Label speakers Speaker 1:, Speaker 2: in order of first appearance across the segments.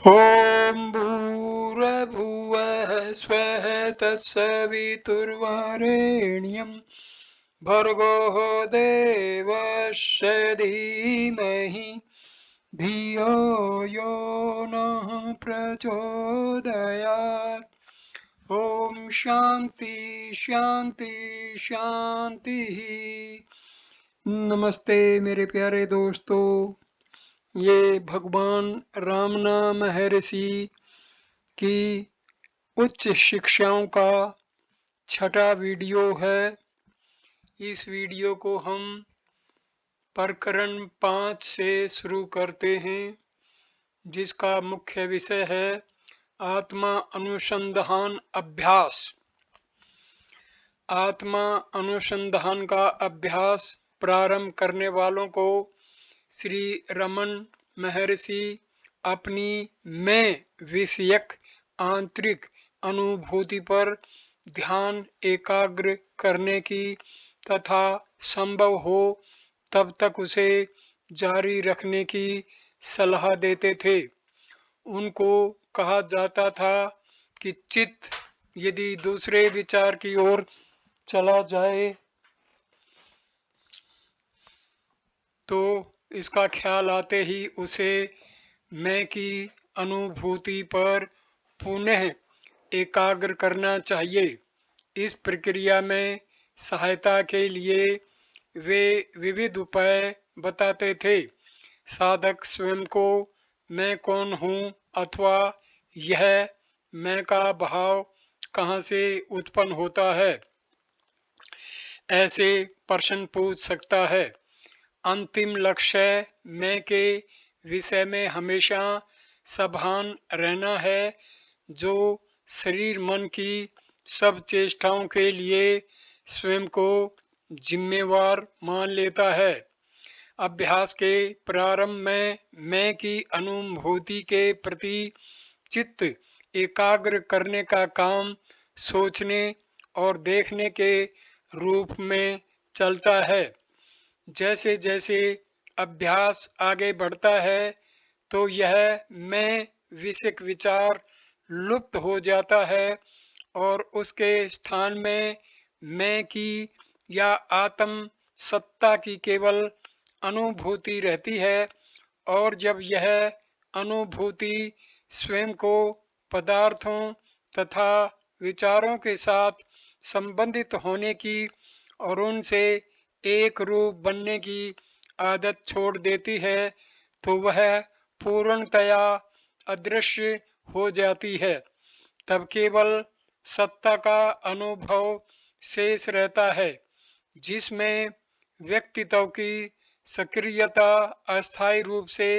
Speaker 1: ॐ भूर्भुवः स्वः तत्सवितुर्वरेण्यं भर्गो देवस्य धीमहि धियो यो नः प्रचोदयात्। ॐ शांति शांति शांति। नमस्ते मेरे प्यारे दोस्तों, ये भगवान रामना महर्षि की उच्च शिक्षाओं का छठा वीडियो है। इस वीडियो को हम प्रकरण 5 से शुरू करते हैं, जिसका मुख्य विषय है आत्मा अनुसंधान अभ्यास। आत्मा अनुसंधान का अभ्यास प्रारंभ करने वालों को श्री रमन महर्षि अपनी मैं विषयक आंतरिक अनुभूति पर ध्यान एकाग्र करने की तथा संभव हो तब तक उसे जारी रखने की सलाह देते थे। उनको कहा जाता था कि चित्त यदि दूसरे विचार की ओर चला जाए तो इसका ख्याल आते ही उसे मैं की अनुभूति पर पुनः एकाग्र करना चाहिए। इस प्रक्रिया में सहायता के लिए वे विविध उपाय बताते थे। साधक स्वयं को मैं कौन हूँ अथवा यह मैं का भाव कहाँ से उत्पन्न होता है, ऐसे प्रश्न पूछ सकता है। अंतिम लक्ष्य मैं के विषय में हमेशा सावधान रहना है, जो शरीर मन की सब चेष्टाओं के लिए स्वयं को जिम्मेवार मान लेता है। अभ्यास के प्रारंभ में मैं की अनुभूति के प्रति चित्त एकाग्र करने का काम सोचने और देखने के रूप में चलता है। जैसे जैसे अभ्यास आगे बढ़ता है तो यह मैं विषयक विचार लुप्त हो जाता है और उसके स्थान में मैं की या आत्म सत्ता की केवल अनुभूति रहती है। और जब यह अनुभूति स्वयं को पदार्थों तथा विचारों के साथ संबंधित होने की और उनसे एक रूप बनने की आदत छोड़ देती है तो वह पूर्णतया अदृश्य हो जाती है। तब केवल सत्ता का अनुभव शेष रहता है, जिसमें व्यक्तित्व की सक्रियता अस्थायी रूप से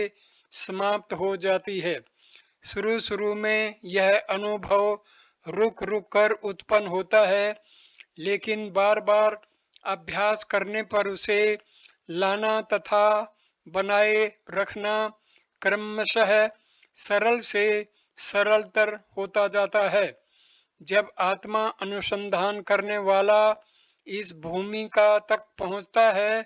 Speaker 1: समाप्त हो जाती है। शुरू शुरू में यह अनुभव रुक रुक कर उत्पन्न होता है, लेकिन बार बार अभ्यास करने पर उसे लाना तथा बनाए रखना क्रमशः सरल से सरलतर होता जाता है। जब आत्मा अनुसंधान करने वाला इस भूमिका तक पहुंचता है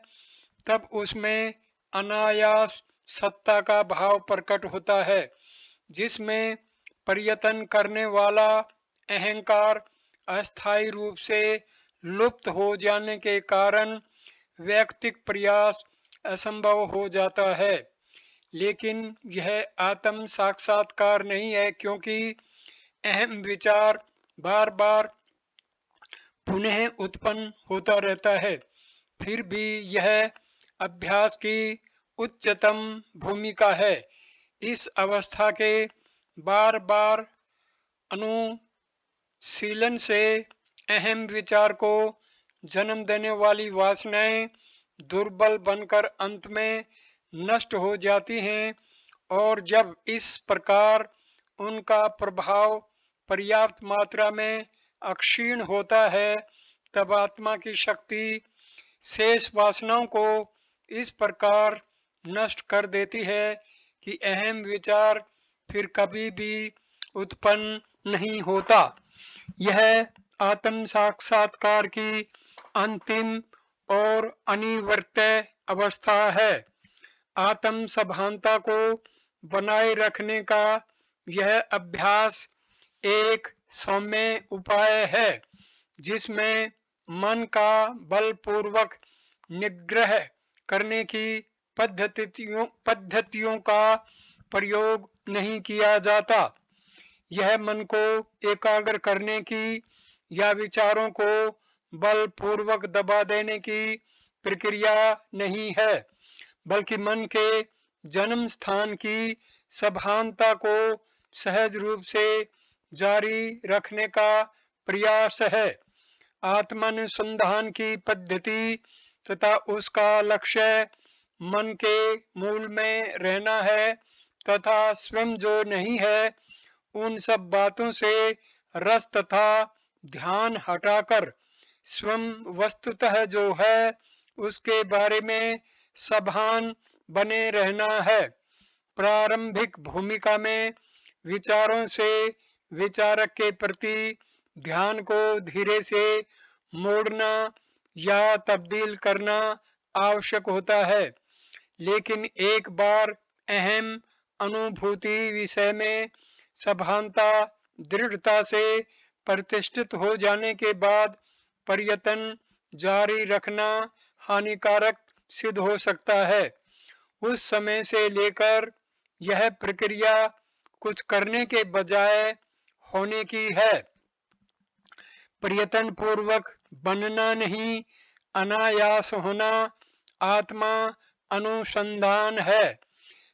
Speaker 1: तब उसमें अनायास सत्ता का भाव प्रकट होता है, जिसमें प्रयत्न करने वाला अहंकार अस्थायी रूप से लुप्त हो जाने के कारण वैयक्तिक प्रयास असंभव हो जाता है। लेकिन यह आत्म साक्षात्कार नहीं है, क्योंकि अहम विचार बार बार पुनः उत्पन्न होता रहता है। फिर भी यह अभ्यास की उच्चतम भूमिका है। इस अवस्था के बार बार अनुशीलन से अहम विचार को जन्म देने वाली वासनाएं दुर्बल बनकर अंत में नष्ट हो जाती हैं। और जब इस प्रकार उनका प्रभाव पर्याप्त मात्रा में अक्षीण होता है तब आत्मा की शक्ति शेष वासनाओं को इस प्रकार नष्ट कर देती है कि अहम विचार फिर कभी भी उत्पन्न नहीं होता। यह आत्म साक्षात्कार की अंतिम और अनिवार्य अवस्था है। आत्म सभानता को बनाए रखने का यह अभ्यास एक सौम्य उपाय है जिसमें मन का बलपूर्वक निग्रह करने की पद्धतियों का प्रयोग नहीं किया जाता। यह मन को एकाग्र करने की या विचारों को बलपूर्वक दबा देने की प्रक्रिया नहीं है, बल्कि मन के जन्म स्थान की सभानता को सहज रूप से जारी रखने का प्रयास है। आत्मानुसंधान की पद्धति तथा उसका लक्ष्य मन के मूल में रहना है तथा स्वयं जो नहीं है उन सब बातों से रस तथा ध्यान हटाकर स्वयं वस्तुतः जो है उसके बारे में सभान बने रहना है। प्रारंभिक भूमिका में विचारों से विचारक के प्रति ध्यान को धीरे से मोड़ना या तब्दील करना आवश्यक होता है, लेकिन एक बार अहम अनुभूति विषय में सभानता दृढ़ता से प्रतिष्ठित हो जाने के बाद प्रयत्न जारी रखना हानिकारक सिद्ध हो सकता है। उस समय से लेकर यह प्रक्रिया कुछ करने के बजाय होने की है। प्रयत्न पूर्वक बनना नहीं, अनायास होना आत्मा अनुसंधान है।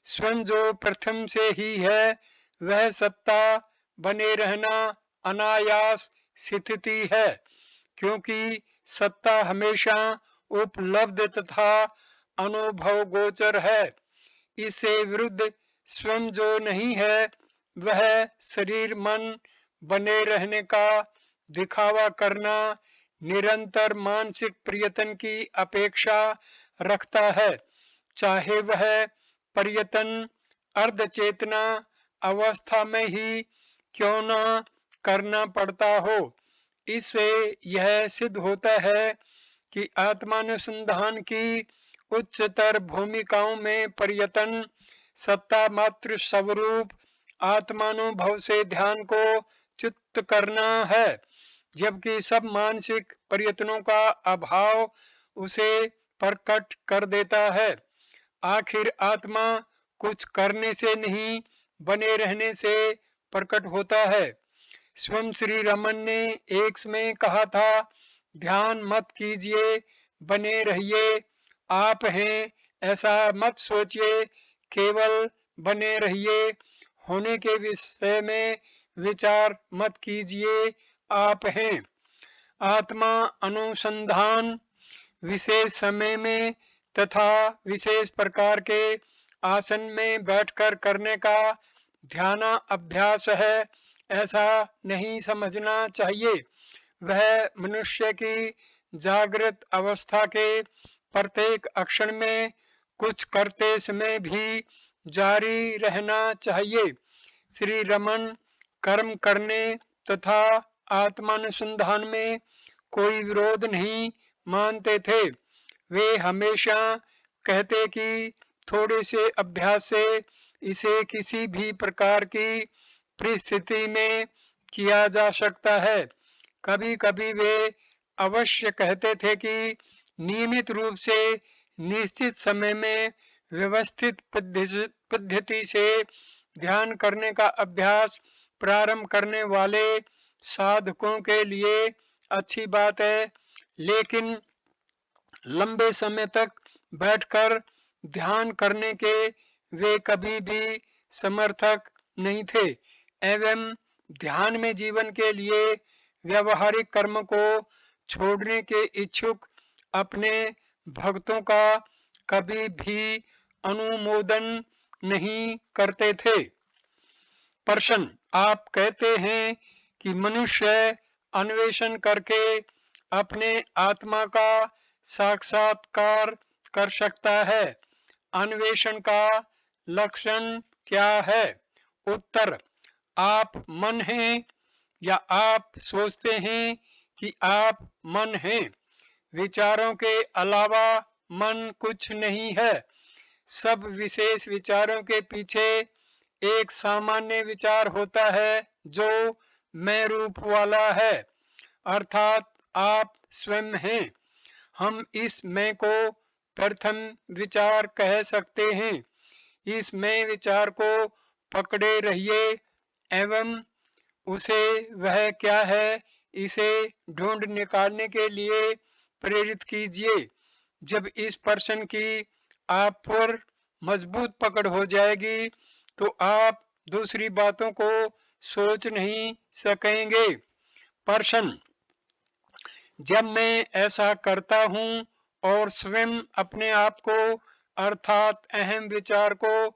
Speaker 1: स्वयं जो प्रथम से ही है वह सत्ता बने रहना अनायास स्थिति है, क्योंकि सत्ता हमेशा उपलब्ध तथा अनुभव गोचर है। इससे विरुद्ध स्वयं जो नहीं है वह शरीर मन बने रहने का दिखावा करना निरंतर मानसिक प्रयत्न की अपेक्षा रखता है, चाहे वह प्रयत्न अर्धचेतना अवस्था में ही क्यों न करना पड़ता हो। इससे यह सिद्ध होता है कि आत्मानुसंधान की उच्चतर भूमिकाओं में प्रयत्न सत्ता मात्र स्वरूप आत्मानुभव से ध्यान को चित्त करना है, जबकि सब मानसिक प्रयत्नों का अभाव उसे प्रकट कर देता है। आखिर आत्मा कुछ करने से नहीं बने रहने से प्रकट होता है। स्वयं श्री रमन ने एक समय कहा था, ध्यान मत कीजिए, बने रहिए, आप हैं ऐसा मत सोचिए, केवल बने रहिए, होने के विषय में विचार मत कीजिए, आप हैं। आत्मा अनुसंधान विशेष समय में तथा विशेष प्रकार के आसन में बैठकर करने का ध्यान अभ्यास है, ऐसा नहीं समझना चाहिए। वह मनुष्य की जागृत अवस्था के प्रत्येक अक्षण में कुछ करते समय भी जारी रहना चाहिए। श्री रमन कर्म करने तथा आत्मानुसंधान में कोई विरोध नहीं मानते थे। वे हमेशा कहते कि थोड़े से अभ्यास से इसे किसी भी प्रकार की परिस्थिति में किया जा सकता है। कभी कभी वे अवश्य कहते थे कि नियमित रूप से निश्चित समय में व्यवस्थित पद्धति से ध्यान करने का अभ्यास प्रारंभ करने वाले साधकों के लिए अच्छी बात है, लेकिन लंबे समय तक बैठकर ध्यान करने के वे कभी भी समर्थक नहीं थे एवं ध्यान में जीवन के लिए व्यवहारिक कर्म को छोड़ने के इच्छुक अपने भक्तों का कभी भी अनुमोदन नहीं करते थे। प्रश्न, आप कहते हैं कि मनुष्य अन्वेषण करके अपने आत्मा का साक्षात्कार कर सकता है। अन्वेषण का लक्षण क्या है? उत्तर, आप मन हैं या आप सोचते हैं कि आप मन हैं। विचारों के अलावा मन कुछ नहीं है। सब विशेष विचारों के पीछे एक सामान्य विचार होता है जो मैं रूप वाला है, अर्थात आप स्वयं हैं। हम इस मैं को प्रथम विचार कह सकते हैं। इस मैं विचार को पकड़े रहिए एवं उसे वह क्या है इसे ढूंढ निकालने के लिए प्रेरित कीजिए। जब इस प्रश्न की आप पर मजबूत पकड़ हो जाएगी तो आप दूसरी बातों को सोच नहीं सकेंगे। प्रश्न: जब मैं ऐसा करता हूँ और स्वयं अपने आप को अर्थात अहम विचार को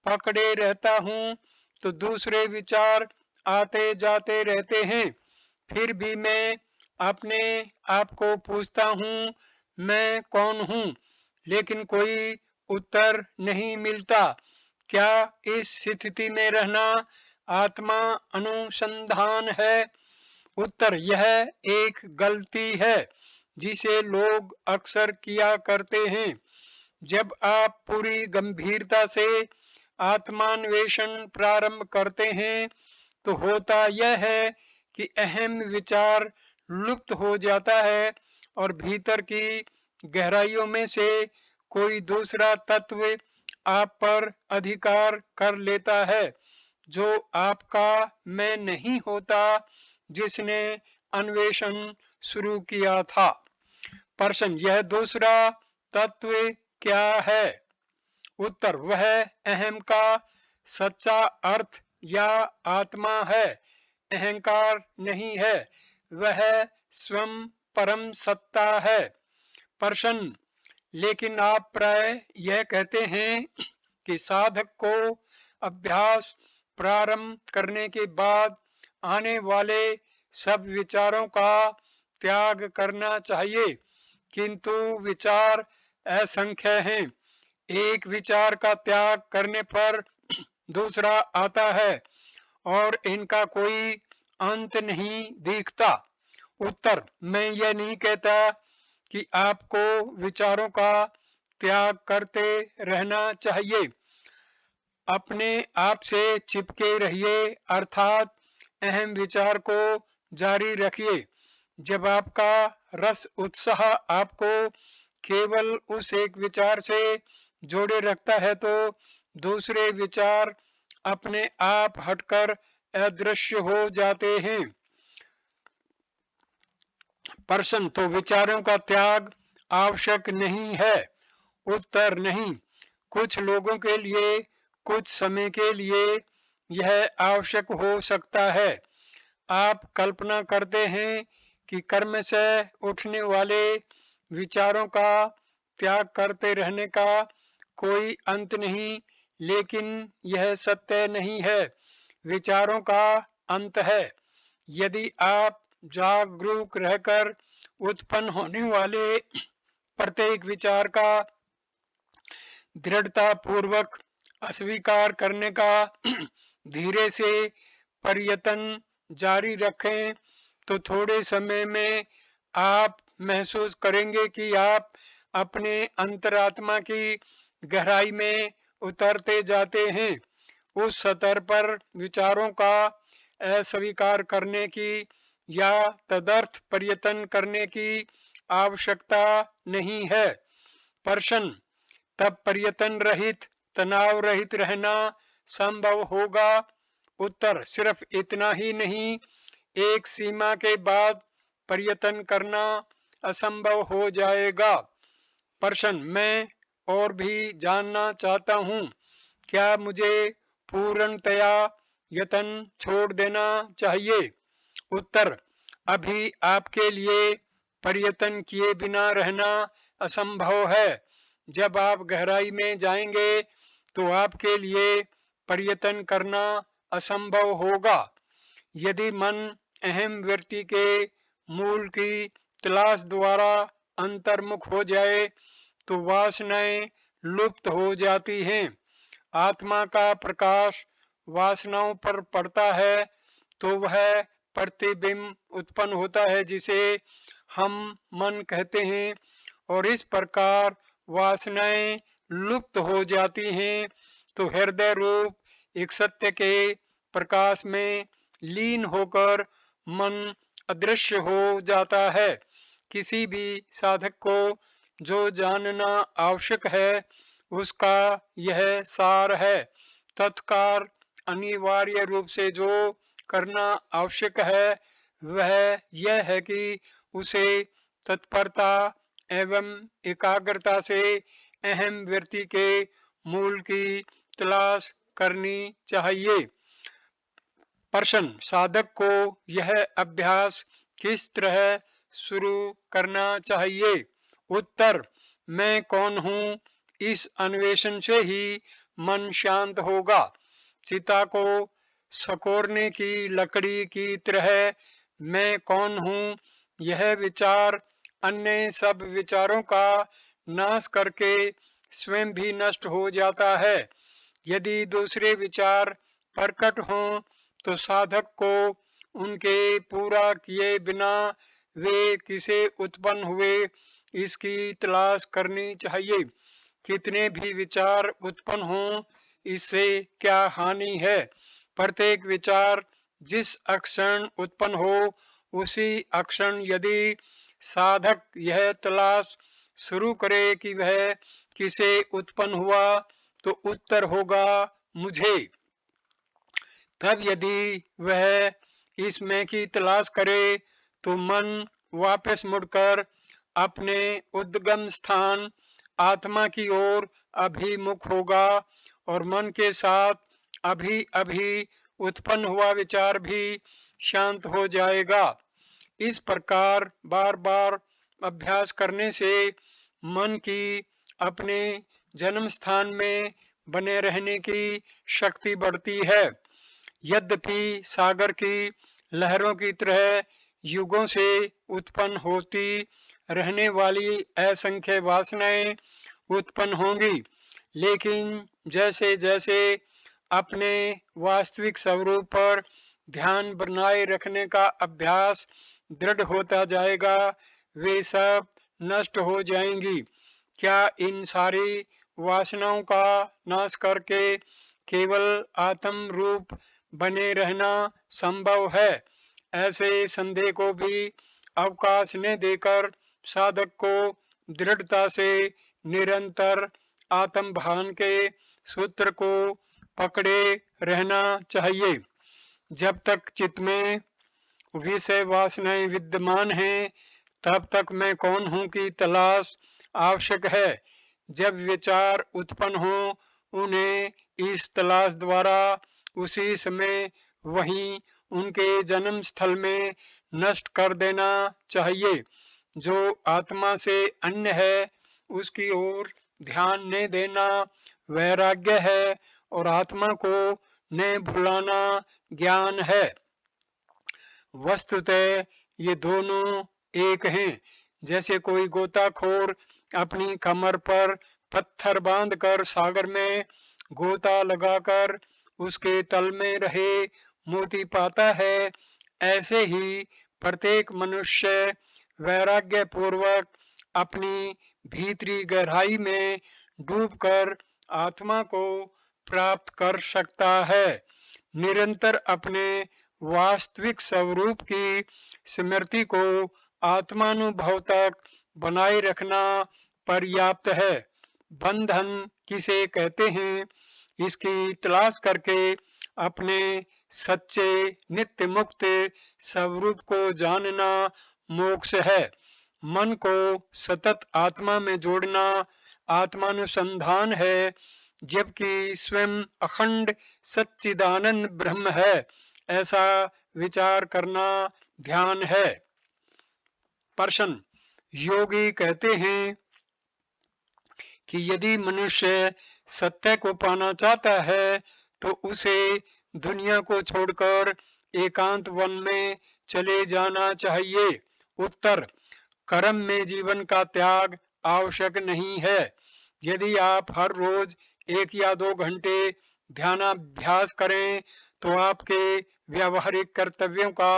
Speaker 1: पकड़े रहता हूँ तो दूसरे विचार आते जाते रहते हैं। फिर भी मैं अपने आप को पूछता हूँ मैं कौन हूँ, लेकिन कोई उत्तर नहीं मिलता। क्या इस स्थिति में रहना आत्मा अनुसंधान है? उत्तर: यह एक गलती है जिसे लोग अक्सर किया करते हैं। जब आप पूरी गंभीरता से आत्मान्वेषण प्रारंभ करते हैं तो होता यह है कि अहम विचार लुप्त हो जाता है और भीतर की गहराइयों में से कोई दूसरा तत्व आप पर अधिकार कर लेता है, जो आपका मैं नहीं होता जिसने अन्वेषण शुरू किया था। प्रश्न: यह दूसरा तत्व क्या है? उत्तर: वह अहम का सच्चा अर्थ या आत्मा है, अहंकार नहीं है, वह स्वयं परम सत्ता है। प्रश्न: लेकिन आप प्राय यह कहते हैं कि साधक को अभ्यास प्रारंभ करने के बाद आने वाले सब विचारों का त्याग करना चाहिए, किंतु विचार असंख्य हैं। एक विचार का त्याग करने पर दूसरा आता है और इनका कोई अंत नहीं दिखता। उत्तर: मैं यह नहीं कहता कि आपको विचारों का त्याग करते रहना चाहिए। अपने आप से चिपके रहिए अर्थात अहम विचार को जारी रखिए। जब आपका रस उत्साह आपको केवल उस एक विचार से जोड़े रखता है तो दूसरे विचार अपने आप हटकर अदृश्य हो जाते हैं। प्रश्न: तो विचारों का त्याग आवश्यक नहीं है? उत्तर: नहीं। कुछ लोगों के लिए कुछ समय के लिए यह आवश्यक हो सकता है। आप कल्पना करते हैं कि कर्म से उठने वाले विचारों का त्याग करते रहने का कोई अंत नहीं, लेकिन यह सत्य नहीं है। विचारों का अंत है। यदि आप जागरूक रहकर उत्पन्न होने वाले प्रत्येक विचार का दृढ़ता पूर्वक अस्वीकार करने का धीरे से प्रयत्न जारी रखें तो थोड़े समय में आप महसूस करेंगे कि आप अपने अंतरात्मा की गहराई में उतरते जाते हैं। उस स्तर पर विचारों का अस्वीकार करने की या तदर्थ प्रयत्न करने की आवश्यकता नहीं है। प्रश्न: तब प्रयत्न रहित तनाव रहित रहना संभव होगा? उत्तर: सिर्फ इतना ही नहीं, एक सीमा के बाद प्रयत्न करना असंभव हो जाएगा। प्रश्न: मैं और भी जानना चाहता हूँ, क्या मुझे पूर्णतया यत्न छोड़ देना चाहिए? उत्तर: अभी आपके लिए प्रयत्न किए बिना रहना असंभव है। जब आप गहराई में जाएंगे तो आपके लिए प्रयत्न करना असंभव होगा। यदि मन अहम वृत्ति के मूल की तलाश द्वारा अंतर्मुख हो जाए तो वासनाएं लुप्त हो जाती हैं। आत्मा का प्रकाश वासनाओं पर पड़ता है तो वह प्रतिबिंब उत्पन्न होता है जिसे हम मन कहते हैं, और इस प्रकार वासनाएं लुप्त हो जाती हैं तो हृदय रूप एक सत्य के प्रकाश में लीन होकर मन अदृश्य हो जाता है। किसी भी साधक को जो जानना आवश्यक है उसका यह सार है। तत्काल अनिवार्य रूप से जो करना आवश्यक है वह यह है कि उसे तत्परता एवं एकाग्रता से अहम वृत्ति के मूल की तलाश करनी चाहिए। प्रश्न, साधक को यह अभ्यास किस तरह शुरू करना चाहिए? उत्तर, मैं कौन हूँ, इस अन्वेषण से ही मन शांत होगा। चिता को सकोरने की लकड़ी की तरह मैं कौन हूँ यह विचार अन्य सब विचारों का नाश करके स्वयं भी नष्ट हो जाता है। यदि दूसरे विचार प्रकट हों तो साधक को उनके पूरा किए बिना वे किसे उत्पन्न हुए इसकी तलाश करनी चाहिए। कितने भी विचार उत्पन्न हों इससे क्या हानि है। प्रत्येक विचार जिस अक्षण उत्पन्न हो उसी अक्षण यदि साधक यह तलाश शुरू करे कि वह किसे उत्पन्न हुआ तो उत्तर होगा मुझे। तब यदि वह इस मैं की तलाश करे तो मन वापस मुड़कर अपने उद्गम स्थान आत्मा की ओर अभिमुख होगा और मन के साथ अभी अभी उत्पन्न हुआ विचार भी शांत हो जाएगा। इस प्रकार बार बार अभ्यास करने से मन की अपने जन्म स्थान में बने रहने की शक्ति बढ़ती है। यद्यपि सागर की लहरों की तरह युगों से उत्पन्न होती रहने वाली असंख्य वासनाएं उत्पन्न होंगी, लेकिन जैसे जैसे अपने वास्तविक स्वरूप पर ध्यान बनाए रखने का अभ्यास दृढ़ होता जाएगा वे सब नष्ट हो जाएंगी। क्या इन सारी वासनाओं का नाश करके केवल आत्म रूप बने रहना संभव है? ऐसे संदेह को भी अवकाश न देकर साधक को दृढ़ता से निरंतर आत्म भान के सूत्र को पकड़े रहना चाहिए। जब तक चित्त में विषय वासनाएं विद्यमान हैं तब तक मैं कौन हूँ की तलाश आवश्यक है। जब विचार उत्पन्न हो उन्हें इस तलाश द्वारा उसी समय वहीं उनके जन्म स्थल में नष्ट कर देना चाहिए। जो आत्मा से अन्य है उसकी ओर ध्यान न देना वैराग्य है और आत्मा को न भुलाना ज्ञान है। वस्तुतः ये दोनों एक हैं। जैसे कोई गोताखोर अपनी कमर पर पत्थर बांधकर सागर में गोता लगाकर उसके तल में रहे मोती पाता है, ऐसे ही प्रत्येक मनुष्य वैराग्य पूर्वक अपनी भीतरी गहराई में डूबकर आत्मा को प्राप्त कर सकता है। निरंतर अपने वास्तविक स्वरूप की स्मृति को आत्मानुभव तक बनाए रखना पर्याप्त है। बंधन किसे कहते हैं इसकी तलाश करके अपने सच्चे नित्य मुक्त स्वरूप को जानना मोक्ष है। मन को सतत आत्मा में जोड़ना आत्मानुसंधान है, जबकि स्वयं अखंड सच्चिदानंद ब्रह्म है ऐसा विचार करना ध्यान है। प्रश्न, योगी कहते हैं कि यदि मनुष्य सत्य को पाना चाहता है तो उसे दुनिया को छोड़कर एकांत वन में चले जाना चाहिए। उत्तर, कर्म में जीवन का त्याग आवश्यक नहीं है। यदि आप हर रोज 1 या 2 घंटे ध्यानाभ्यास करें तो आपके व्यावहारिक कर्तव्यों का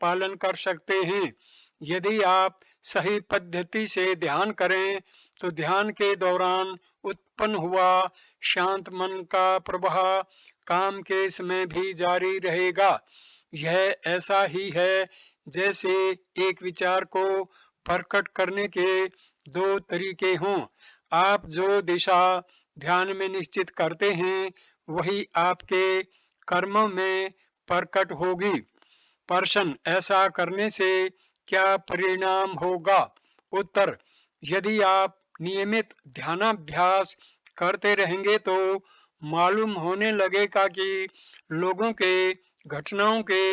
Speaker 1: पालन कर सकते हैं। यदि आप सही पद्धति से ध्यान करें तो ध्यान के दौरान उत्पन्न हुआ शांत मन का प्रवाह काम के समय भी जारी रहेगा। यह ऐसा ही है जैसे एक विचार को प्रकट करने के दो तरीके हों। आप जो दिशा ध्यान में निश्चित करते हैं वही आपके कर्मों में प्रकट होगी। प्रश्न, ऐसा करने से क्या परिणाम होगा? उत्तर, यदि आप नियमित ध्यानाभ्यास करते रहेंगे तो मालूम होने लगेगा कि लोगों के, घटनाओं के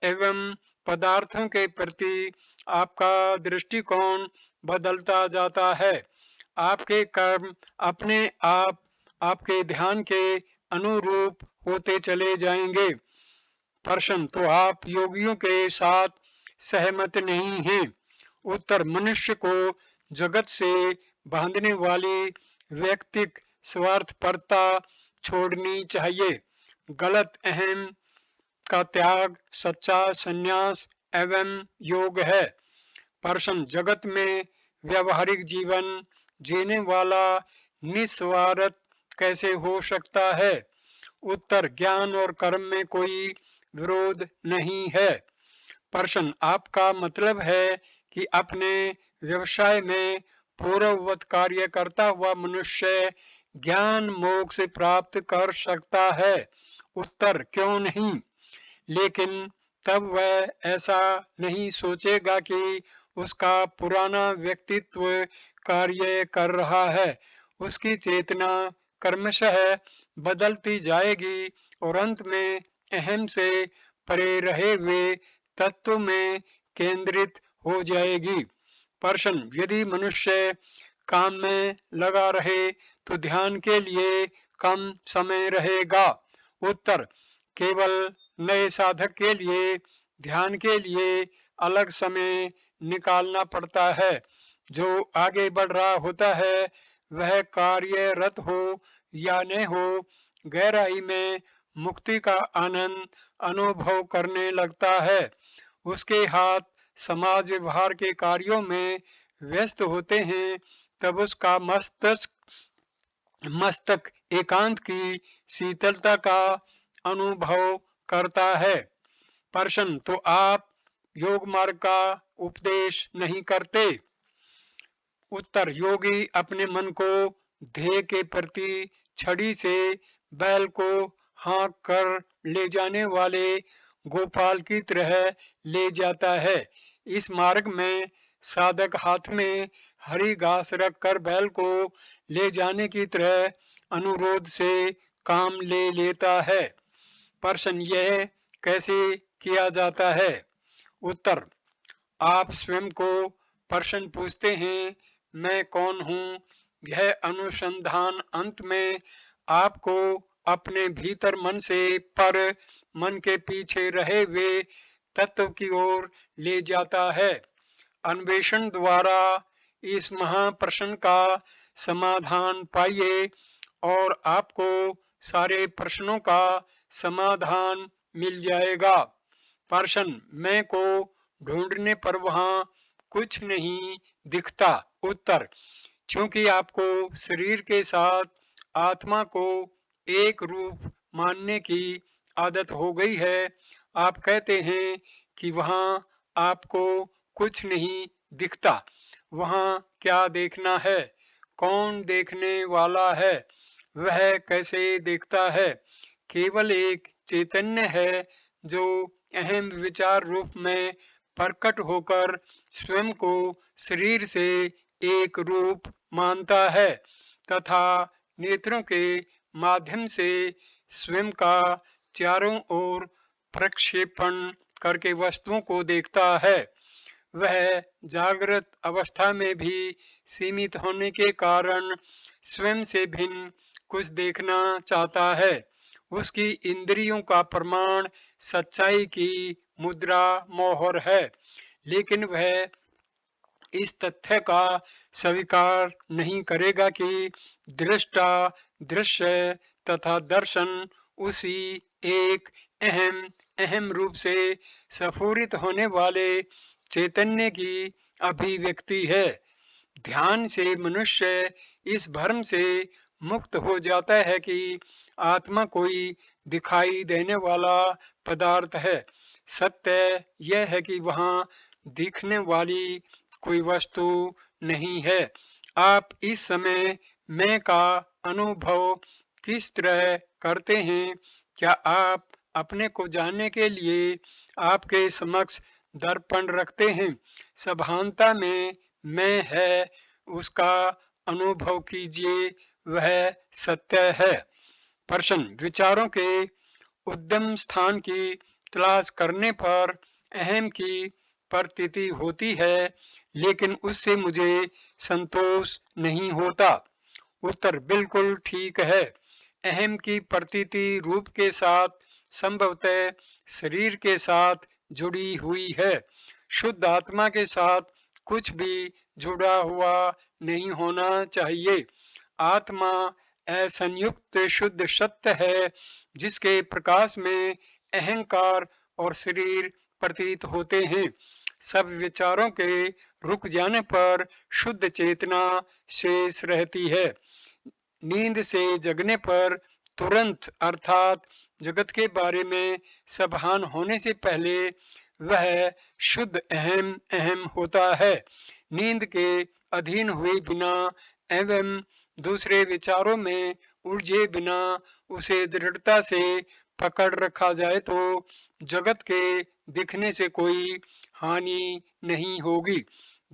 Speaker 1: एवं पदार्थों के प्रति आपका दृष्टिकोण बदलता जाता है। आपके कर्म अपने आप आपके ध्यान के अनुरूप होते चले जाएंगे। प्रश्न, तो आप योगियों के साथ सहमत नहीं हैं? उत्तर, मनुष्य को जगत से बांधने वाली व्यक्तिक स्वार्थपरता छोड़नी चाहिए। गलत अहम का त्याग सच्चा संन्यास एवं योग है। प्रश्न, जगत में व्यवहारिक जीवन जीने वाला निस्वार्थ कैसे हो सकता है? उत्तर, ज्ञान और कर्म में कोई विरोध नहीं है। प्रश्न, आपका मतलब है कि अपने व्यवसाय में पूर्ववत कार्य करता हुआ मनुष्य ज्ञान मोक्ष प्राप्त कर सकता है? उत्तर, क्यों नहीं? लेकिन तब वह ऐसा नहीं सोचेगा कि उसका पुराना व्यक्तित्व कार्य कर रहा है। उसकी चेतना क्रमशः बदलती जाएगी और अंत में अहम से परे रहे हुए तत्व में केंद्रित हो जाएगी। प्रश्न, यदि मनुष्य काम में लगा रहे तो ध्यान के लिए कम समय रहेगा? उत्तर, केवल नए साधक के लिए ध्यान के लिए अलग समय निकालना पड़ता है। जो आगे बढ़ रहा होता है वह कार्यरत हो या न हो, गहराई में मुक्ति का आनंद अनुभव करने लगता है। उसके हाथ समाज व्यवहार के कार्यों में व्यस्त होते हैं, तब उसका मस्तक एकांत की शीतलता का अनुभव करता है। प्रश्न, तो आप योग मार्ग का उपदेश नहीं करते? उत्तर, योगी अपने मन को ध्येय के प्रति छड़ी से बैल को हाँक कर ले जाने वाले गोपाल की तरह ले जाता है। इस मार्ग में साधक हाथ में हरी घास रखकर बैल को ले जाने की तरह अनुरोध से काम ले लेता है। प्रश्न, यह कैसे किया जाता है? उत्तर, आप स्वयं को प्रश्न पूछते हैं, मैं कौन हूँ? यह अनुसंधान अंत में आपको अपने भीतर मन से पर मन के पीछे रहे हुए तत्व की ओर ले जाता है। अन्वेषण द्वारा इस महाप्रश्न का समाधान पाइए और आपको सारे प्रश्नों का समाधान मिल जाएगा। प्रश्न, मैं को ढूंढने पर वहां कुछ नहीं दिखता। उत्तर, क्योंकि आपको शरीर के साथ आत्मा को एक रूप मानने की आदत हो गई है। आप कहते हैं कि वहां आपको कुछ नहीं दिखता। वहां क्या देखना है? कौन देखने वाला है? वह कैसे देखता है? केवल एक चैतन्य है जो अहम विचार रूप में प्रकट होकर स्वयं को शरीर से एक रूप मानता है तथा नेत्रों के माध्यम से स्वयं का चारों ओर प्रक्षेपण करके वस्तुओं को देखता है। वह जागृत अवस्था में भी सीमित होने के कारण स्वयं से भिन्न कुछ देखना चाहता है। उसकी इंद्रियों का प्रमाण सच्चाई की मुद्रा मोहर है, लेकिन वह इस तथ्य का स्वीकार नहीं करेगा कि दृष्टा, दृश्य तथा दर्शन उसी एक अहम रूप से स्फुरित होने वाले चैतन्य की अभिव्यक्ति है। ध्यान से मनुष्य इस भ्रम से मुक्त हो जाता है कि आत्मा कोई दिखाई देने वाला पदार्थ है। सत्य यह है कि वहाँ दिखने वाली कोई वस्तु नहीं है। आप इस समय मैं का अनुभव किस तरह करते हैं? क्या आप अपने को जानने के लिए आपके समक्ष दर्पण रखते हैं? सभानता में मैं है, उसका अनुभव कीजिए, वह सत्य है। प्रश्न, विचारों के उद्गम स्थान की तलाश करने पर अहम की प्रतीति होती है, लेकिन उससे मुझे संतोष नहीं होता। उत्तर बिल्कुल ठीक है। अहम की प्रतीति रूप के साथ संभवतः शरीर के साथ जुड़ी हुई है। शुद्ध आत्मा के साथ कुछ भी जुड़ा हुआ नहीं होना चाहिए। आत्मा असंयुक्त शुद्ध सत्य है, जिसके प्रकाश में अहंकार और शरीर प्रतीत होते हैं। सब विचारों के रुक जाने पर शुद्ध चेतना शेष रहती है। नींद से जगने पर तुरंत अर्थात जगत के बारे में सावधान होने से पहले वह शुद्ध अहम अहम होता है। नींद के अधीन हुए बिना एवं दूसरे विचारों में उलझे बिना उसे दृढ़ता से पकड़ रखा जाए तो जगत के दिखने से कोई हानि नहीं होगी।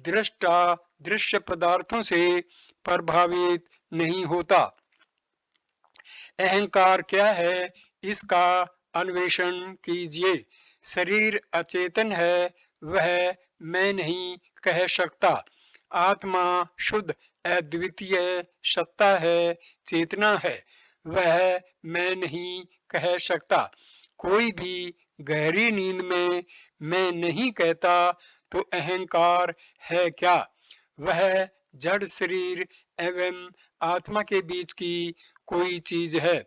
Speaker 1: दृष्टा दृश्य पदार्थों से प्रभावित नहीं होता। अहंकार क्या है, इसका अन्वेषण कीजिए। शरीर अचेतन है, वह मैं नहीं कह सकता। आत्मा शुद्ध अद्वितीय सत्ता है, चेतना है, वह मैं नहीं कह सकता। कोई भी गहरी नींद में मैं नहीं कहता तो अहंकार है क्या? वह जड़ शरीर एवं आत्मा के बीच की कोई चीज है,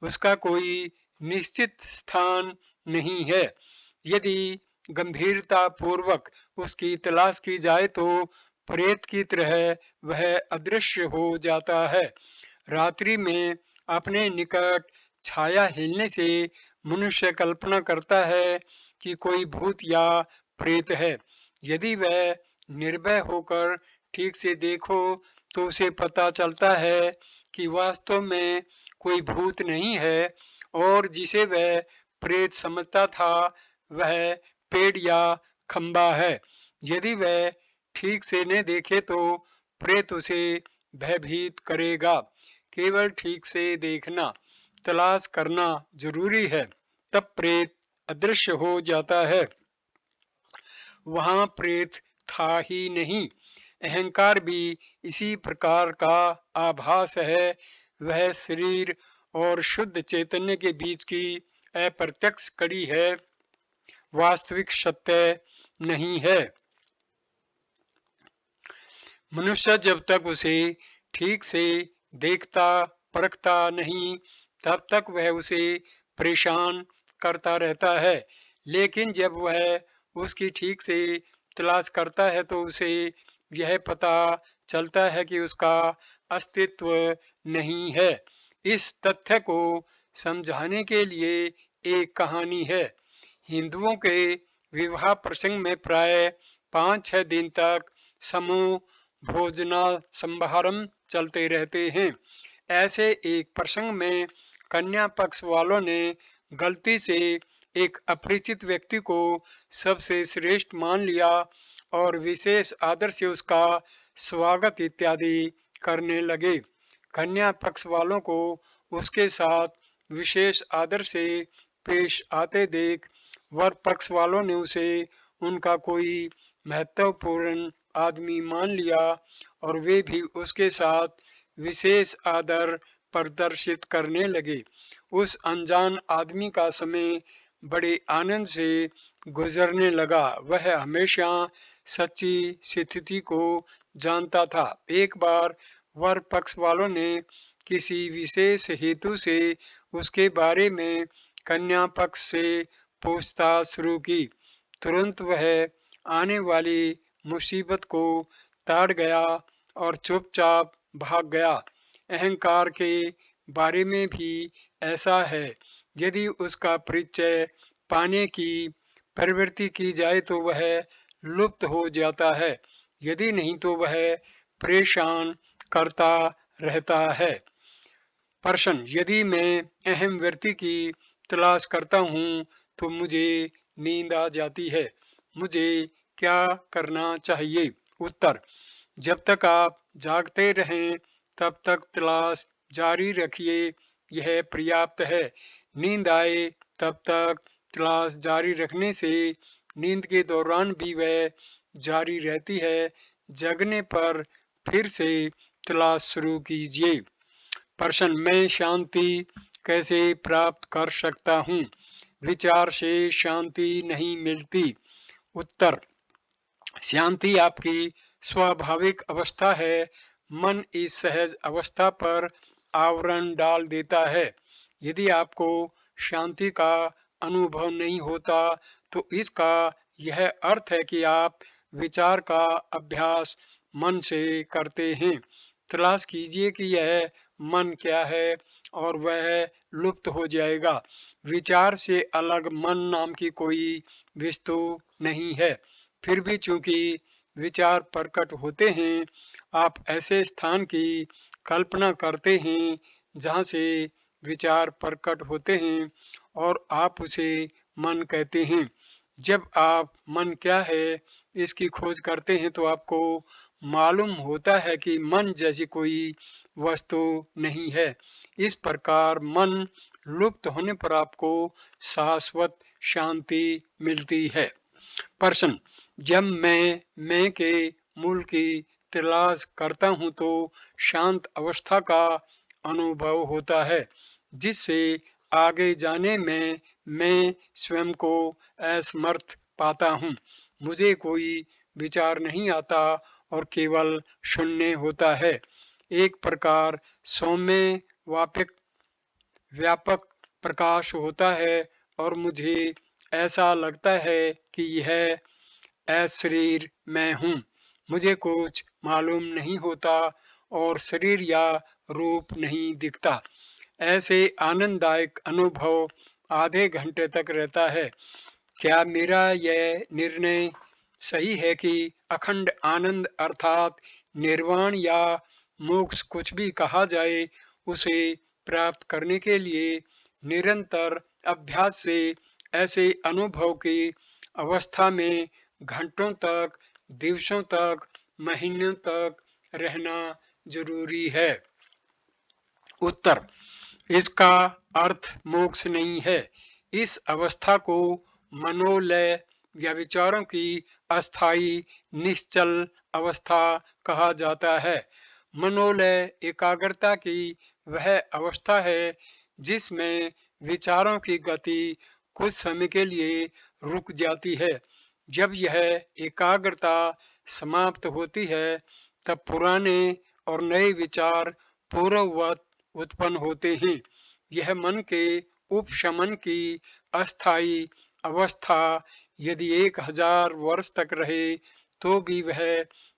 Speaker 1: उसका कोई निश्चित स्थान नहीं है। यदि गंभीरता पूर्वक उसकी तलाश की जाए तो प्रेत की तरह वह अदृश्य हो जाता है। रात्रि में अपने निकट छाया हिलने से मनुष्य कल्पना करता है कि कोई भूत या प्रेत है। यदि वह निर्भय होकर ठीक से देखो तो उसे पता चलता है कि वास्तव में कोई भूत नहीं है और जिसे वह प्रेत समझता था वह पेड़ या खंबा है। यदि वह ठीक से न देखे तो प्रेत उसे भयभीत करेगा। केवल ठीक से देखना, तलाश करना जरूरी है, तब प्रेत अदृश्य हो जाता है। वहां प्रेत था ही नहीं। अहंकार भी इसी प्रकार का आभास है। वह शरीर और शुद्ध चैतन्य के बीच की अप्रत्यक्ष कड़ी है, वास्तविक सत्य नहीं है। मनुष्य जब तक उसे ठीक से देखता परखता नहीं, तब तक वह उसे परेशान करता रहता है। लेकिन जब वह उसकी ठीक से तलाश करता है तो उसे यह पता चलता है कि उसका अस्तित्व नहीं है। इस तथ्य को समझाने के लिए एक कहानी है। हिंदुओं के विवाह प्रसंग में प्राय 5-6 दिन तक समूह भोजना समारंभ चलते रहते हैं। ऐसे एक प्रसंग में कन्या पक्ष वालों ने गलती से एक अपरिचित व्यक्ति को सबसे श्रेष्ठ मान लिया और विशेष आदर से उसका स्वागत इत्यादि करने लगे। कन्या पक्ष वालों को उसके साथ विशेष आदर से पेश आते देख वर पक्ष वालों ने उसे उनका कोई महत्वपूर्ण आदमी मान लिया और वे भी उसके साथ विशेष आदर प्रदर्शित करने लगे। उस अनजान आदमी का समय बड़े आनंद से गुजरने लगा। वह हमेशा सच्ची स्थिति को जानता था। एक बार वर पक्ष वालों ने किसी विशेष हेतु से उसके बारे में कन्या पक्ष से पूछताछ शुरू की। तुरंत वह आने वाली मुसीबत को ताड़ गया और चुपचाप भाग गया। अहंकार के बारे में भी ऐसा है। यदि उसका परिचय पाने की प्रवृत्ति की जाए तो वह लुप्त हो जाता है, यदि नहीं तो वह परेशान करता रहता है। प्रश्न, यदि मैं अहम व्यक्ति की तलाश करता हूँ तो मुझे नींद आ जाती है, मुझे क्या करना चाहिए? उत्तर, जब तक आप जागते रहें तब तक तलाश जारी रखिए, यह पर्याप्त है। नींद आए तब तक तलाश जारी रखने से नींद के दौरान भी वह जारी रहती है। जगने पर फिर से तलाश शुरू कीजिए। प्रश्न, मैं शांति कैसे प्राप्त कर सकता हूँ? विचार से शांति नहीं मिलती। उत्तर, शांति आपकी स्वाभाविक अवस्था है। मन इस सहज अवस्था पर आवरण डाल देता है। यदि आपको शांति का अनुभव नहीं होता तो इसका यह अर्थ है कि आप विचार का अभ्यास मन से करते हैं। तलाश कीजिए कि यह मन क्या है और वह लुप्त हो जाएगा। विचार से अलग मन नाम की कोई वस्तु नहीं है। फिर भी चूंकि विचार प्रकट होते हैं, आप ऐसे स्थान की कल्पना करते हैं जहाँ से विचार प्रकट होते हैं और आप उसे मन कहते हैं। जब आप मन क्या है इसकी खोज करते हैं तो आपको मालूम होता है कि मन जैसी कोई वस्तु नहीं है। इस प्रकार मन लुप्त होने पर आपको शाश्वत शांति मिलती है। प्रश्न, जब मैं के मूल की तलाश करता हूँ तो शांत अवस्था का अनुभव होता है, जिससे आगे जाने में मैं स्वयं को असमर्थ पाता हूँ। मुझे कोई विचार नहीं आता और केवल शून्य होता है। एक प्रकार सौम्य व्यापक प्रकाश होता है और मुझे ऐसा लगता है कि यह अशरीर मैं हूँ। मुझे कुछ मालूम नहीं होता और शरीर या रूप नहीं दिखता। ऐसे आनंददायक अनुभव आधे घंटे तक रहता है। क्या मेरा यह निर्णय सही है कि अखंड आनंद अर्थात निर्वाण या मोक्ष कुछ भी कहा जाए, उसे प्राप्त करने के लिए निरंतर अभ्यास से ऐसे अनुभव की अवस्था में घंटों तक, दिवसों तक, महीनों तक रहना जरूरी है? उत्तर, इसका अर्थ मोक्ष नहीं है। इस अवस्था को मनोलय या विचारों की अस्थायी निश्चल अवस्था कहा जाता है। मनोलय एकाग्रता की वह अवस्था है जिसमें विचारों की गति कुछ समय के लिए रुक जाती है। जब यह एकाग्रता समाप्त होती है तब पुराने और नए विचार पूर्ववत उत्पन्न होते हैं। यह मन के उपशमन की अस्थायी अवस्था यदि 1000 वर्ष तक रहे तो भी वह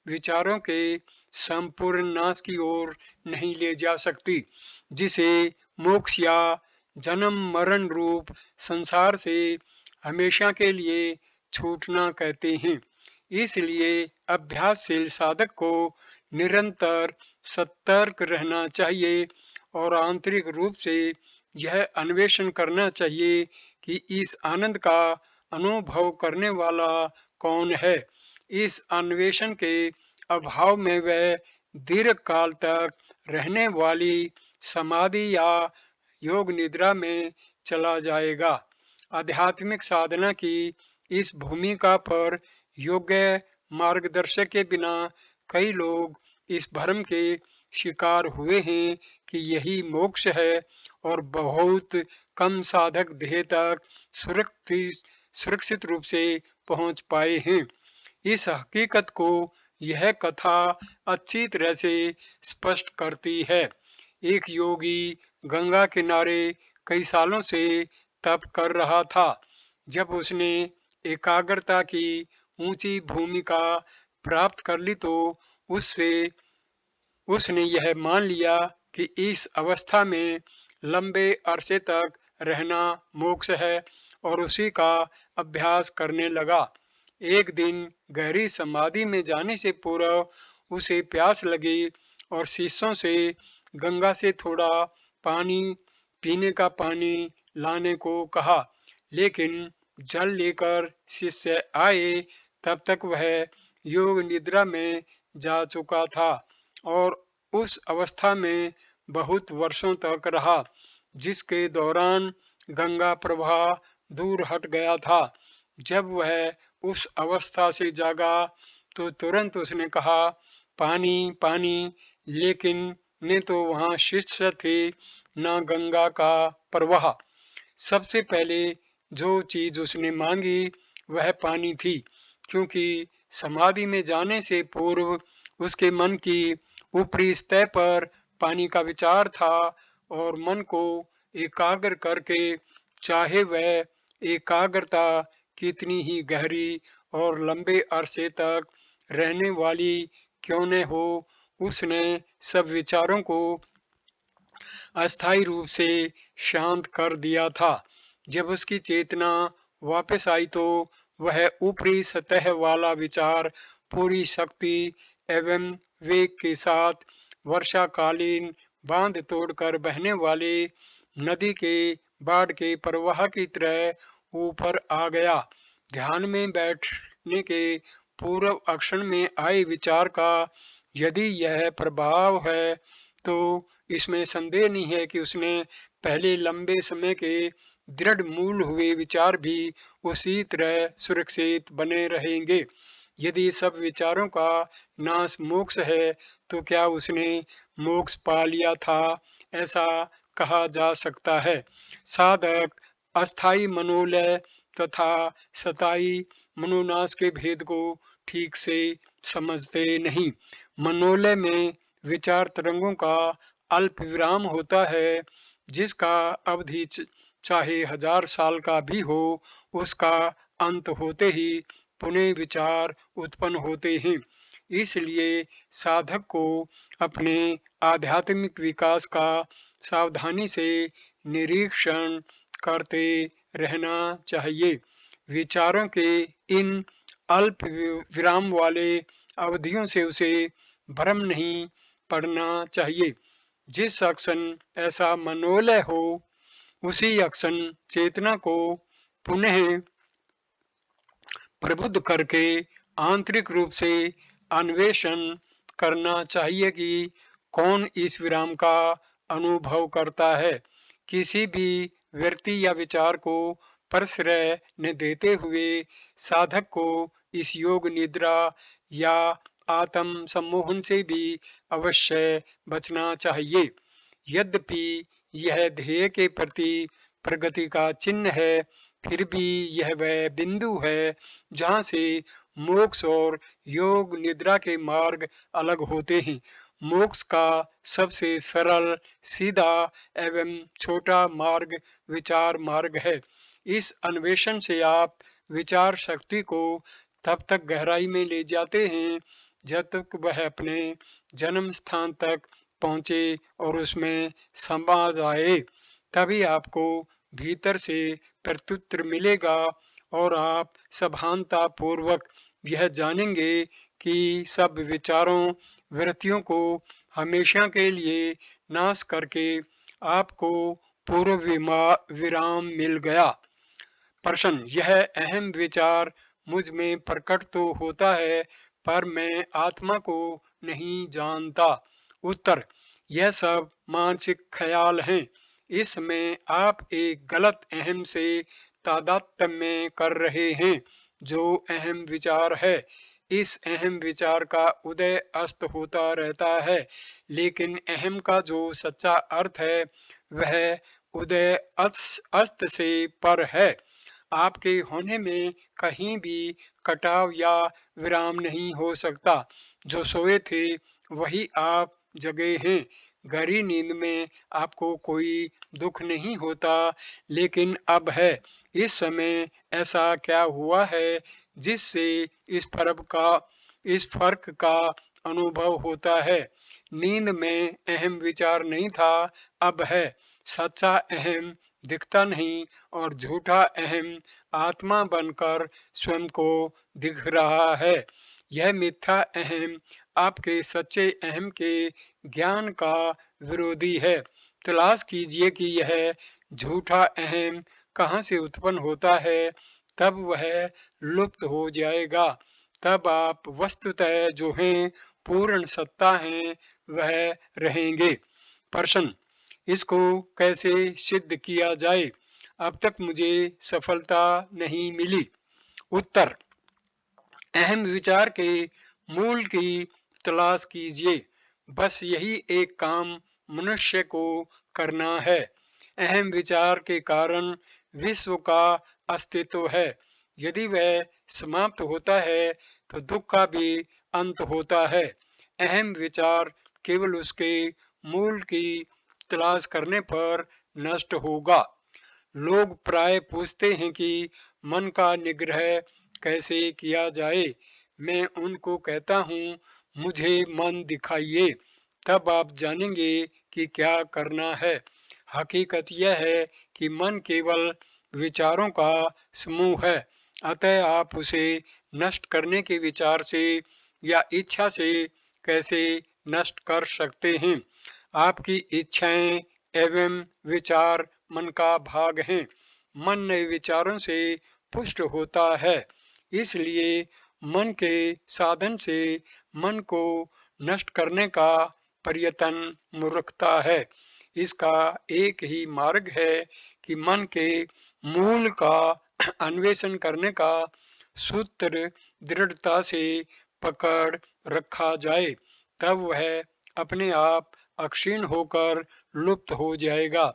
Speaker 1: विचारों के संपूर्ण नाश की ओर नहीं ले जा सकती, जिसे मोक्ष या जन्म मरण रूप संसार से हमेशा के लिए छूटना कहते हैं। इसलिए अभ्यासशील साधक को निरंतर सतर्क रहना चाहिए और आंतरिक रूप से यह अन्वेषण करना चाहिए कि इस आनंद का अनुभव करने वाला कौन है। इस अन्वेषण के अभाव में वह दीर्घ काल तक रहने वाली समाधि या योग निद्रा में चला जाएगा। आध्यात्मिक साधना की इस भूमिका पर योग्य मार्गदर्शक के बिना कई लोग इस भ्रम के शिकार हुए हैं कि यही मोक्ष है और बहुत कम साधक ध्येय तक सुरक्षित रूप से पहुंच पाए हैं। इस हकीकत को यह कथा अच्छी तरह से स्पष्ट करती है। एक योगी गंगा किनारे कई सालों से तप कर रहा था। जब उसने एकाग्रता की ऊंची भूमिका प्राप्त कर ली तो उसने यह मान लिया कि इस अवस्था में लंबे अरसे तक रहना मोक्ष है और उसी का अभ्यास करने लगा। एक दिन गहरी समाधि में जाने से पूर्व उसे प्यास लगी और शिष्यों से गंगा से थोड़ा पानी, पीने का पानी लाने को कहा, लेकिन जल लेकर शिष्य आए तब तक वह योग निद्रा में जा चुका था और उस अवस्था में बहुत वर्षों तक रहा, जिसके दौरान गंगा प्रवाह दूर हट गया था। जब वह उस अवस्था से जागा तो तुरंत उसने कहा, पानी पानी, लेकिन न तो वहां शिष्य थे न गंगा का प्रवाह। सबसे पहले जो चीज उसने मांगी वह पानी थी, क्योंकि समाधि में जाने से पूर्व उसके मन की ऊपरी सतह पर पानी का विचार था और मन को एकाग्र करके, चाहे वह एकाग्रता कितनी ही गहरी और लंबे अरसे तक रहने वाली क्यों न हो, उसने सब विचारों को अस्थायी रूप से शांत कर दिया था। जब उसकी चेतना वापस आई तो वह ऊपरी सतह वाला विचार पूरी शक्ति एवं वेग के साथ वर्षाकालीन बांध तोड़कर बहने वाले नदी के बाढ़ के प्रवाह की तरह ऊपर आ गया। ध्यान में बैठने के पूर्व अक्षण में आए विचार का यदि यह प्रभाव है तो इसमें संदेह नहीं है कि उसने पहले लंबे समय के दृढ़ मूल हुए विचार भी उसी तरह सुरक्षित बने रहेंगे। यदि सब विचारों का नाश मोक्ष है तो क्या उसने मोक्ष पा लिया था, ऐसा कहा जा सकता है। साधक अस्थाई मनोलय तथा सताई मनोनाश के भेद को ठीक से समझते नहीं। मनोलय में विचार तरंगों का अल्प विराम होता है, जिसका अवधि चाहे 1000 साल का भी हो, उसका अंत होते ही पुनः विचार उत्पन्न होते हैं। इसलिए साधक को अपने आध्यात्मिक विकास का सावधानी से निरीक्षण करते रहना चाहिए। विचारों के इन अल्प विराम वाले अवधियों से उसे भ्रम नहीं पड़ना चाहिए। जिस क्षण ऐसा मनोलय हो, उसी क्षण चेतना को पुनः प्रबुद्ध करके आंतरिक रूप से अन्वेषण करना चाहिए कि कौन इस विराम का अनुभव करता है। किसी भी व्यक्ति या विचार को प्रश्रय न देते हुए साधक को इस योग निद्रा या आत्म सम्मोहन से भी अवश्य बचना चाहिए। यद्यपि यह ध्येय के प्रति प्रगति का चिन्ह है, फिर भी यह वह बिंदु है जहाँ से मोक्ष और योग निद्रा के मार्ग अलग होते हैं। मोक्ष का सबसे सरल, सीधा एवं छोटा मार्ग विचार मार्ग है। इस अन्वेषण से आप विचार शक्ति को तब तक गहराई में ले जाते हैं जब तक वह अपने जन्म स्थान तक पहुंचे और उसमें समा जाए। तभी आपको भीतर से प्रत्युत्तर मिलेगा और आप सभानता पूर्वक यह जानेंगे कि सब विचारों, वृत्तियों को हमेशा के लिए नाश करके आपको पूर्व विराम मिल गया। प्रश्न: यह अहम विचार मुझ में प्रकट तो होता है, पर मैं आत्मा को नहीं जानता। उत्तर: यह सब मानसिक ख्याल हैं। इसमें आप एक गलत अहम से तादात्म्य कर रहे हैं, जो अहम विचार है। इस अहम विचार का उदय अस्त होता रहता है, लेकिन अहम का जो सच्चा अर्थ है वह उदय अस्त से पर है। आपके होने में कहीं भी कटाव या विराम नहीं हो सकता। जो सोए थे वही आप जगे हैं। गहरी नींद में आपको कोई दुख नहीं होता, लेकिन अब है। इस समय ऐसा क्या हुआ है जिससे इस फर्क का अनुभव होता है? नींद में अहम विचार नहीं था, अब है। सच्चा अहम दिखता नहीं और झूठा अहम आत्मा बनकर स्वयं को दिख रहा है। यह मिथ्या अहम आपके सच्चे अहम के ज्ञान का विरोधी है। तलाश कीजिए कि यह झूठा अहम कहाँ से उत्पन्न होता है, तब वह लुप्त हो जाएगा। तब आप वस्तुतः जो हैं, पूर्ण सत्ता हैं, वह रहेंगे। प्रश्न, इसको कैसे सिद्ध किया जाए? अब तक मुझे सफलता नहीं मिली। उत्तर, अहम विचार के मूल की तलाश कीजिए। बस यही एक काम मनुष्य को करना है। अहम विचार के कारण विश्व का अस्तित्व है। यदि वह समाप्त होता है तो दुख का भी अंत होता है। अहम विचार केवल उसके मूल की तलाश करने पर नष्ट होगा। लोग प्राय पूछते हैं कि मन का निग्रह कैसे किया जाए। मैं उनको कहता हूँ, मुझे मन दिखाइए, तब आप जानेंगे कि क्या करना है। हकीकत यह है कि मन केवल विचारों का समूह है, अतः आप उसे नष्ट करने के विचार से या इच्छा से कैसे नष्ट कर सकते हैं? आपकी इच्छाएं एवं विचार मन का भाग हैं। मन नए विचारों से पुष्ट होता है, इसलिए मन के साधन से मन को नष्ट करने का प्रयत्न मूर्खता है। इसका एक ही मार्ग है कि मन के मूल का अन्वेषण करने का सूत्र दृढ़ता से पकड़ रखा जाए, तब वह अपने आप अक्षीण होकर लुप्त हो जाएगा।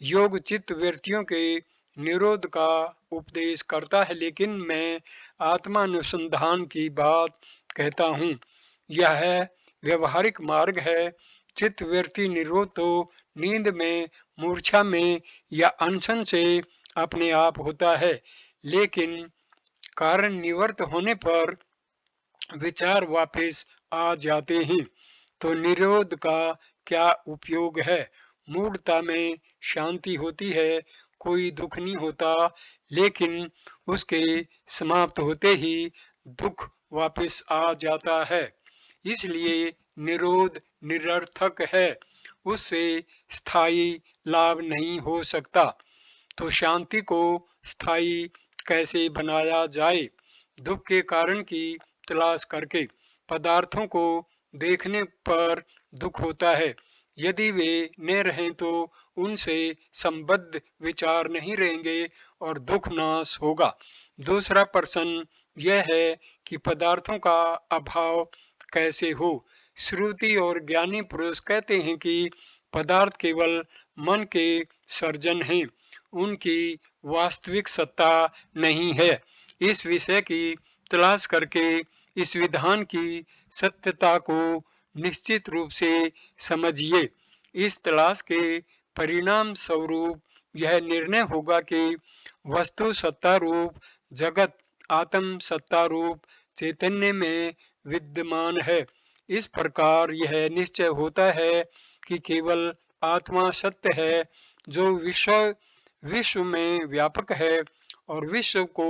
Speaker 1: योग चित्त वृत्तियों के निरोध का उपदेश करता है, लेकिन मैं आत्मानुसंधान की बात कहता हूँ। यह व्यवहारिक मार्ग है। चित्त वृत्ति निरोध तो नींद में, मूर्छा में या अनशन से अपने आप होता है, लेकिन कारण निवृत्त होने पर विचार वापस आ जाते हैं। तो निरोध का क्या उपयोग है? मूढ़ता में शांति होती है, कोई दुख नहीं होता, लेकिन उसके समाप्त होते ही दुख वापस आ जाता है। इसलिए निरोध निरर्थक है, उससे स्थायी लाभ नहीं हो सकता। तो शांति को स्थायी कैसे बनाया जाए? दुख के कारण की तलाश करके। पदार्थों को देखने पर दुख होता है, यदि वे न रहें तो उनसे संबद्ध विचार नहीं रहेंगे और दुख नाश होगा। दूसरा प्रश्न यह है कि पदार्थों का अभाव कैसे हो? श्रुति और ज्ञानी पुरुष कहते हैं कि पदार्थ केवल मन के सर्जन हैं, उनकी वास्तविक सत्ता नहीं है। इस विषय की तलाश करके इस विधान की सत्यता को निश्चित रूप से समझिए। इस तलाश के परिणाम स्वरूप यह निर्णय होगा कि वस्तु सत्ता रूप जगत आत्म सत्ता रूप चैतन्य में विद्यमान है। इस प्रकार यह निश्चय होता है कि केवल आत्मा सत्य है, जो विश्व में व्यापक है और विश्व को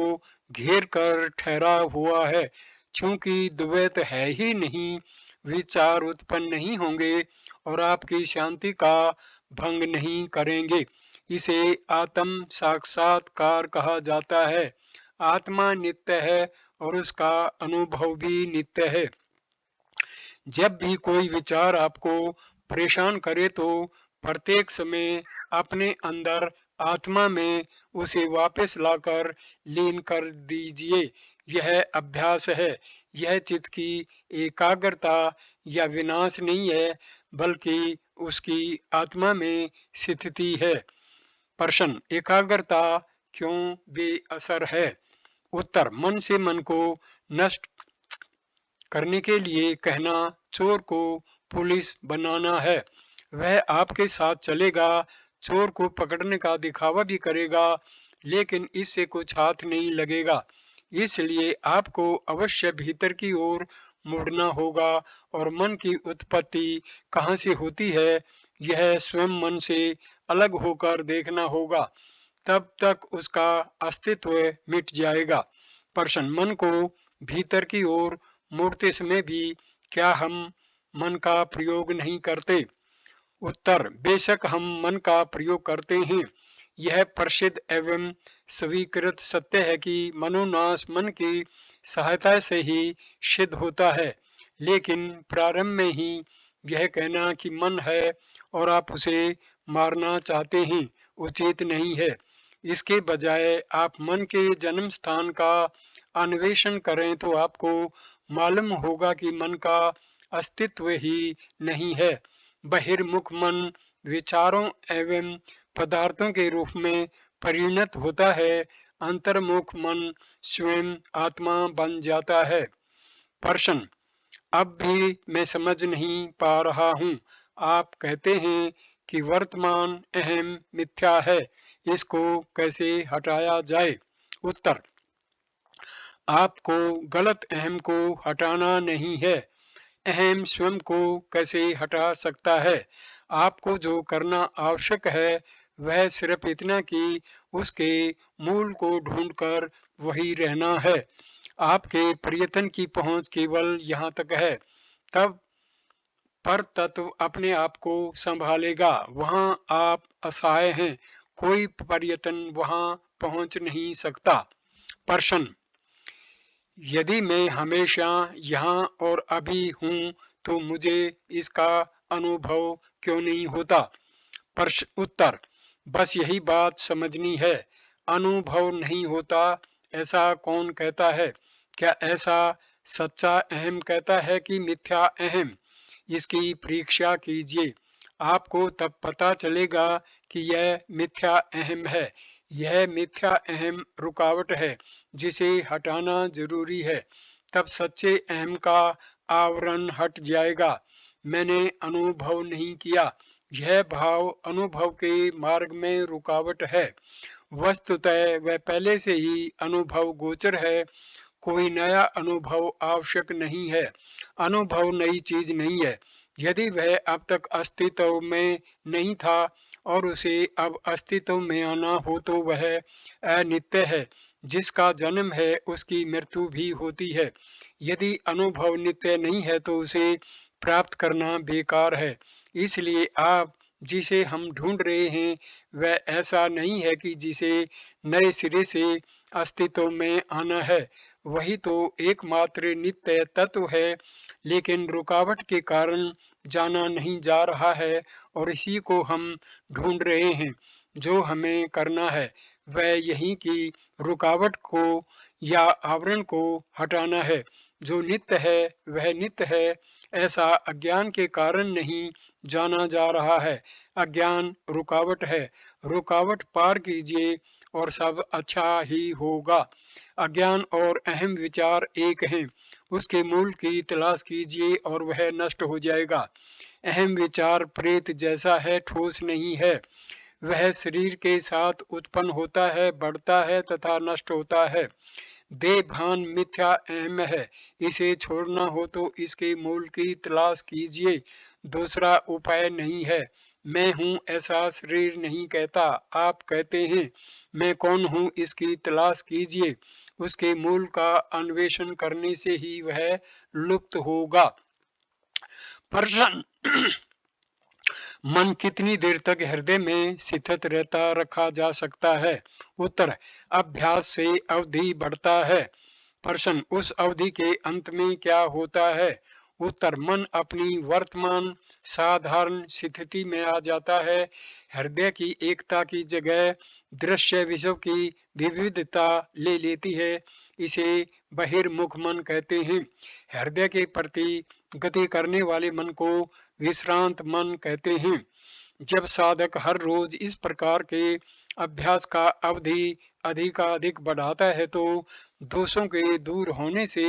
Speaker 1: घेर कर ठहरा हुआ है। क्योंकि द्वैत है ही नहीं, विचार उत्पन्न नहीं होंगे और आपकी शांति का भंग नहीं करेंगे। इसे आत्म साक्षात्कार कहा जाता है। आत्मा नित्य है और उसका अनुभव भी नित्य है। जब भी कोई विचार आपको परेशान करे तो प्रत्येक समय अपने अंदर आत्मा में उसे वापस लाकर लीन कर दीजिए। यह अभ्यास है। यह चित्त की एकाग्रता या विनाश नहीं है, बल्कि उसकी आत्मा में स्थिति है। प्रश्न, एकाग्रता क्यों बेअसर है? उत्तर, मन से मन को नष्ट करने के लिए कहना चोर को पुलिस बनाना है। वह आपके साथ चलेगा, चोर को पकड़ने का दिखावा भी करेगा, लेकिन इससे कुछ हाथ नहीं लगेगा। इसलिए आपको अवश्य भीतर की ओर मुड़ना होगा और मन की उत्पत्ति कहाँ से होती है, यह स्वयं मन से अलग होकर देखना होगा। तब तक उसका अस्तित्व मिट जाएगा। प्रश्न, मन को भीतर की ओर मोड़ते समय भी क्या हम मन का प्रयोग नहीं करते? उत्तर, बेशक हम मन का प्रयोग करते हैं। यह प्रसिद्ध एवं स्वीकृत सत्य है कि मनोनाश मन की सहायता से ही सिद्ध होता है। लेकिन प्रारंभ में ही यह कहना कि मन है और आप उसे मारना चाहते हैं उचित नहीं है। इसके बजाय आप मन के जन्म स्थान का अन्वेषण करें तो आपको मालूम होगा कि मन का अस्तित्व ही नहीं है। बहिर्मुख मन विचारों एवं पदार्थों के रूप में परिणत होता है। अंतर्मुख मन स्वयं आत्मा बन जाता है। प्रश्न, अब भी मैं समझ नहीं पा रहा हूँ। आप कहते हैं कि वर्तमान अहम मिथ्या है, इसको कैसे हटाया जाए? उत्तर, आपको गलत अहम को हटाना नहीं है। अहम स्वयं को कैसे हटा सकता है? आपको जो करना आवश्यक है वह सिर्फ इतना कि उसके मूल को ढूंढकर वही रहना है। आपके प्रयत्न की पहुंच केवल यहाँ तक है। तब पर तत्व अपने आप को संभालेगा। वहां आप असहाय हैं, कोई प्रयत्न वहां पहुंच नहीं सकता। प्रश्न, यदि मैं हमेशा यहाँ और अभी हूँ तो मुझे इसका अनुभव क्यों नहीं होता? प्रश्न उत्तर, बस यही बात समझनी है। अनुभव नहीं होता ऐसा कौन कहता है? क्या ऐसा सच्चा अहम कहता है कि मिथ्या अहम? इसकी परीक्षा कीजिए। आपको तब पता चलेगा कि यह मिथ्या अहम है। यह मिथ्या अहम रुकावट है जिसे हटाना जरूरी है। तब सच्चे अहम का आवरण हट जाएगा। मैंने अनुभव नहीं किया, यह भाव अनुभव के मार्ग में रुकावट है। वस्तुतः वह पहले से ही अनुभव गोचर है। कोई नया अनुभव आवश्यक नहीं है। अनुभव नई चीज नहीं है। यदि वह अब तक अस्तित्व में नहीं था और उसे अब अस्तित्व में आना हो तो वह अनित्य है। जिसका जन्म है उसकी मृत्यु भी होती है। यदि अनुभव नित्य नहीं है तो उसे प्राप्त करना बेकार है। इसलिए आप जिसे हम ढूंढ रहे हैं वह ऐसा नहीं है कि जिसे नए सिरे से अस्तित्व में आना है। वही तो एकमात्र नित्य तत्व है, लेकिन रुकावट के कारण जाना नहीं जा रहा है और इसी को हम ढूंढ रहे हैं। जो हमें करना है वह यही कि रुकावट को या आवरण को हटाना है। जो नित्य है वह नित्य है, ऐसा अज्ञान के कारण नहीं जाना जा रहा है। अज्ञान रुकावट है। रुकावट पार कीजिए और सब अच्छा ही होगा। अज्ञान और अहम विचार एक हैं। उसके मूल की तलाश कीजिए और वह नष्ट हो जाएगा। अहम विचार प्रेत जैसा है, ठोस नहीं है। वह शरीर के साथ उत्पन्न होता है, बढ़ता है तथा नष्ट होता है। देह भान मिथ्या अहम है। इसे छोड़ना हो तो इसके मूल की तलाश कीजिए। दूसरा उपाय नहीं है। मैं हूँ ऐसा शरीर नहीं कहता। आप कहते हैं मैं कौन हूँ, इसकी तलाश कीजिए। उसके मूल का अन्वेषण करने से ही वह लुप्त होगा। प्रश्न, मन कितनी देर तक हृदय में स्थित रहता रखा जा सकता है? उत्तर, अभ्यास से अवधि बढ़ता है। प्रश्न, उस अवधि के अंत में क्या होता है? उत्तर, मन अपनी वर्तमान साधारण स्थिति में आ जाता है। हृदय की एकता की जगह दृश्य विश्व की विविधता ले लेती है। इसे बहिर्मुख मन कहते हैं। हृदय के प्रति गति करने वाले मन को विश्रांत मन कहते हैं। जब साधक हर रोज इस प्रकार के अभ्यास का अवधि अधिकाधिक बढ़ाता है तो दोषों के दूर होने से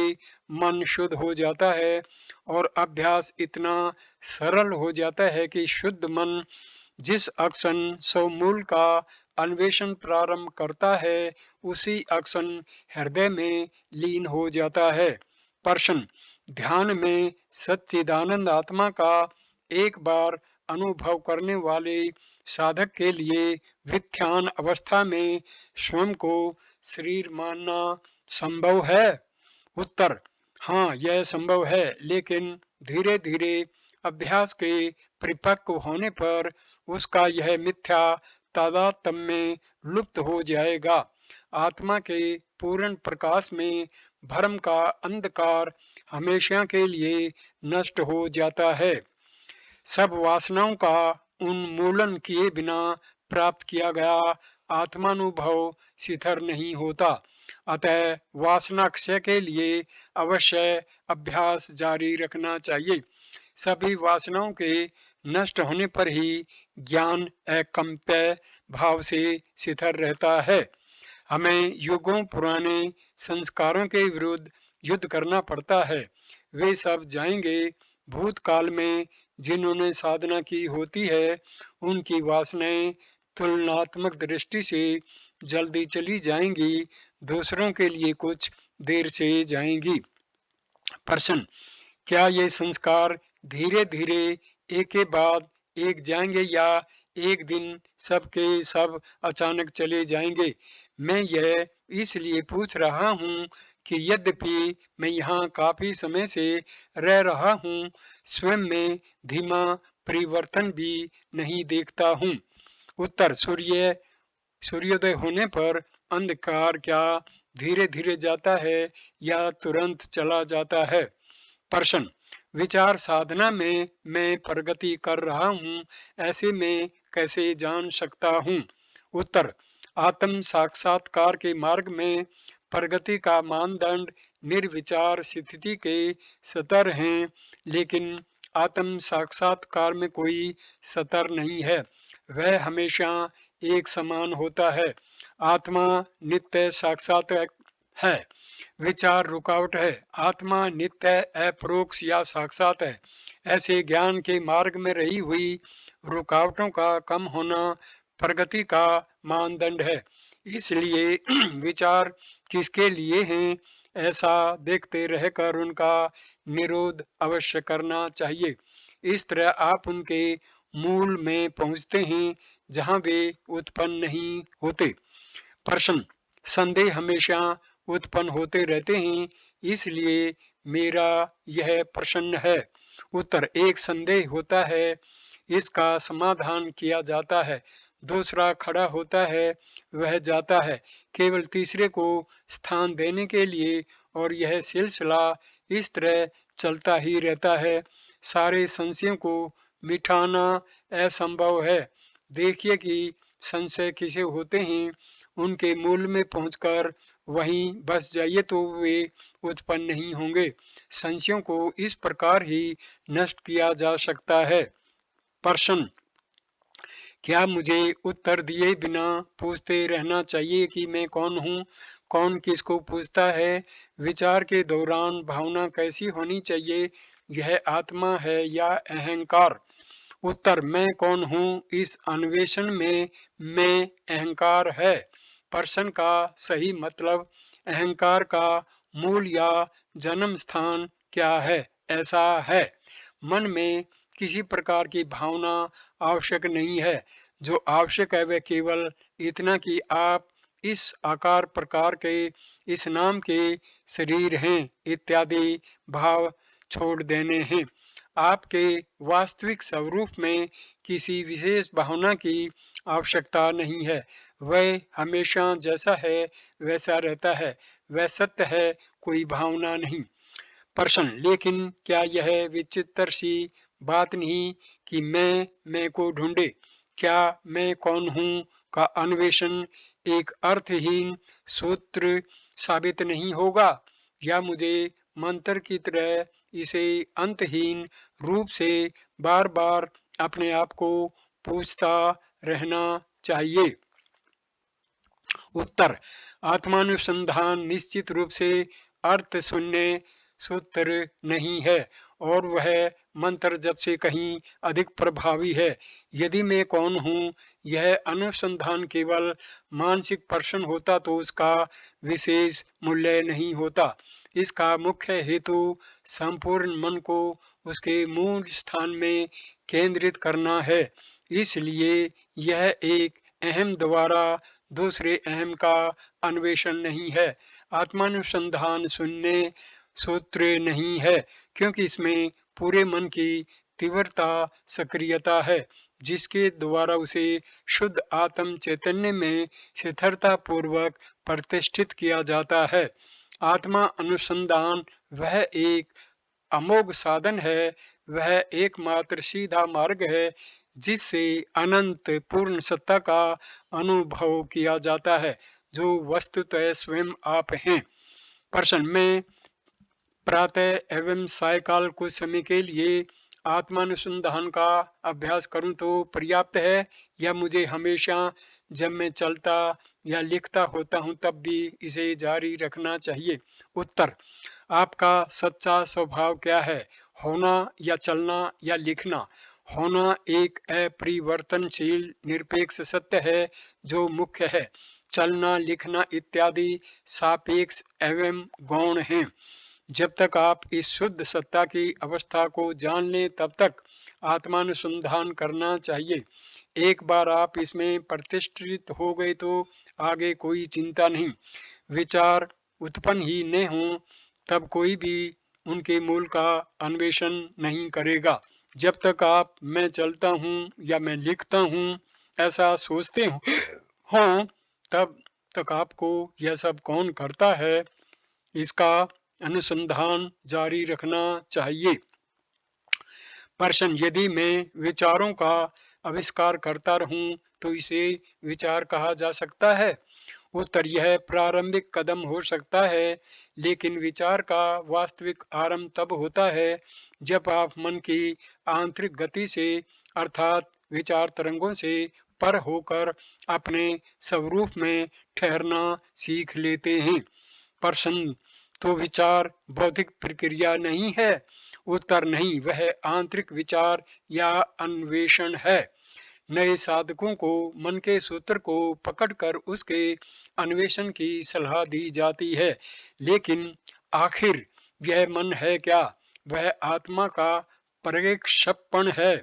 Speaker 1: मन शुद्ध हो जाता है और अभ्यास इतना सरल हो जाता है कि शुद्ध मन जिस अक्षण स्वमूल का अन्वेषण प्रारंभ करता है उसी अक्षण हृदय में लीन हो जाता है। प्रश्न, ध्यान में सच्चिदानंद आत्मा का एक बार अनुभव करने वाले साधक के लिए विध्यान अवस्था में स्वयं को शरीर मानना संभव है? उत्तर: हाँ, यह संभव है, लेकिन धीरे धीरे अभ्यास के परिपक्व होने पर उसका यह मिथ्या तादात्म्य लुप्त हो जाएगा। आत्मा के पूर्ण प्रकाश में भ्रम का अंधकार हमेशा के लिए नष्ट हो जाता है। सब वासनाओं का उन्मूलन किए बिना प्राप्त किया गया आत्मानुभव शिथिल नहीं होता। अतः वासना क्षय के लिए अवश्य अभ्यास जारी रखना चाहिए। सभी वासनाओं के नष्ट होने पर ही ज्ञान अकंप्य भाव से शिथिल रहता है। हमें युगों पुराने संस्कारों के विरुद्ध युद्ध करना पड़ता है। वे सब जाएंगे। भूतकाल में जिन्होंने साधना की होती है, उनकी वासनाएं तुलनात्मक दृष्टि से जल्दी चली जाएंगी, दूसरों के लिए कुछ देर से जाएंगी। प्रश्न: क्या ये संस्कार धीरे धीरे एक के बाद एक जाएंगे या एक दिन सब के सब अचानक चले जाएंगे? मैं यह इसलिए पूछ रहा हूँ कि यद्यपि मैं यहाँ काफी समय से रह रहा हूँ, स्वयं में धीमा परिवर्तन भी नहीं देखता हूँ। उत्तर: सूर्योदय होने पर अंधकार क्या धीरे धीरे जाता है या तुरंत चला जाता है? प्रश्न: विचार साधना में मैं प्रगति कर रहा हूँ, ऐसे में कैसे जान सकता हूँ? उत्तर: आत्म साक्षात्कार के मार्ग में प्रगति का मानदंड निर्विचार स्थिति के स्तर हैं, लेकिन आत्म साक्षात्कार में कोई स्तर नहीं है, वह हमेशा एक समान होता है। आत्मा नित्य साक्षात है, विचार रुकावट है। आत्मा नित्य अपरोक्ष या साक्षात है। ऐसे ज्ञान के मार्ग में रही हुई रुकावटों का कम होना प्रगति का मानदंड है। इसलिए विचार किसके लिए हैं, ऐसा देखते रहकर उनका निरोध अवश्य करना चाहिए। इस तरह आप उनके मूल में पहुंचते हैं, जहां वे उत्पन्न नहीं होते। प्रश्न: संदेह हमेशा उत्पन्न होते रहते हैं, इसलिए मेरा यह प्रश्न है। उत्तर: एक संदेह होता है, इसका समाधान किया जाता है, दूसरा खड़ा होता है, वह जाता है, केवल तीसरे को स्थान देने के लिए, और यह सिलसिला इस तरह चलता ही रहता है। सारे संशयों को मिटाना असंभव है। देखिए कि संशय किसे होते हैं, उनके मूल में पहुंचकर वहीं बस जाइए तो वे उत्पन्न नहीं होंगे। संशयों को इस प्रकार ही नष्ट किया जा सकता है। प्रश्न: क्या मुझे उत्तर दिए बिना पूछते रहना चाहिए कि मैं कौन हूँ? कौन किसको पूछता है? विचार के दौरान भावना कैसी होनी चाहिए? यह आत्मा है या अहंकार? उत्तर: मैं कौन हूँ, इस अन्वेषण में मैं अहंकार है। प्रश्न का सही मतलब अहंकार का मूल या जन्म स्थान क्या है, ऐसा है। मन में किसी प्रकार की भावना आवश्यक नहीं है। जो आवश्यक है वह केवल इतना कि आप इस आकार प्रकार के, इस नाम के शरीर हैं इत्यादि भाव छोड़ देने हैं। आपके वास्तविक स्वरूप में किसी विशेष भावना की आवश्यकता नहीं है। वह हमेशा जैसा है वैसा रहता है, वह सत्य है, कोई भावना नहीं। प्रश्न: लेकिन क्या यह विचित्र सी बात नहीं कि मैं को ढूंढे? क्या मैं कौन हूँ का अन्वेषण एक अर्थहीन सूत्र साबित नहीं होगा? या मुझे मंत्र की तरह इसे अंतहीन रूप से बार बार अपने आप को पूछता रहना चाहिए? उत्तर: आत्मानुसंधान निश्चित रूप से अर्थ शून्य सूत्र नहीं है, और वह मंत्र जप से कहीं अधिक प्रभावी है। यदि मैं कौन हूँ यह अनुसंधान केवल मानसिक प्रश्न होता तो उसका विशेष मूल्य नहीं होता। इसका मुख्य हेतु संपूर्ण मन को उसके मूल स्थान में केंद्रित करना है। इसलिए यह एक अहम द्वारा दूसरे अहम का अन्वेषण नहीं है। आत्मानुसंधान शून्य सूत्र नहीं है, क्योंकि इसमें पूरे मन की तीव्रता सक्रियता है, जिसके द्वारा उसे शुद्ध आत्म चैतन्य में स्थिरता पूर्वक प्रतिष्ठित किया जाता है। आत्मा अनुसंधान वह एक अमोघ साधन है, वह एकमात्र सीधा मार्ग है जिससे अनंत पूर्ण सत्ता का अनुभव किया जाता है, जो वस्तुतः स्वयं आप हैं। प्रश्न में प्रातः एवं सायकाल कुछ समय के लिए आत्मानुसंधान का अभ्यास करूं तो पर्याप्त है, या मुझे हमेशा जब मैं चलता या लिखता होता हूं तब भी इसे जारी रखना चाहिए? उत्तर: आपका सच्चा स्वभाव क्या है, होना या चलना या लिखना? होना एक अपरिवर्तनशील निरपेक्ष सत्य है जो मुख्य है। चलना, लिखना इत्यादि सापेक्ष एवं गौण हैं। जब तक आप इस शुद्ध सत्ता की अवस्था को जान लें तब तक आत्मानुसंधान करना चाहिए। एक बार आप इसमें प्रतिष्ठित हो गए तो आगे कोई चिंता नहीं। विचार उत्पन्न ही न हों तब कोई भी उनके मूल का अन्वेषण नहीं करेगा। जब तक आप मैं चलता हूँ या मैं लिखता हूँ ऐसा सोचते हों तब तक आपको यह सब कौन करता है, इसका अनुसंधान जारी रखना चाहिए। प्रश्न: यदि मैं विचारों का आविष्कार करता रहूं तो इसे विचार कहा जा सकता है? उत्तर: यह प्रारंभिक कदम हो सकता है, लेकिन विचार का वास्तविक आरंभ तब होता है जब आप मन की आंतरिक गति से अर्थात विचार तरंगों से पर होकर अपने स्वरूप में ठहरना सीख लेते हैं। प्रश्न: तो विचार बौद्धिक प्रक्रिया नहीं है? उत्तर: नहीं, वह आंतरिक विचार या अन्वेषण है। नए साधकों को मन के सूत्र को पकड़कर उसके अन्वेषण की सलाह दी जाती है, लेकिन आखिर यह मन है क्या? वह आत्मा का प्रक्षेपण है।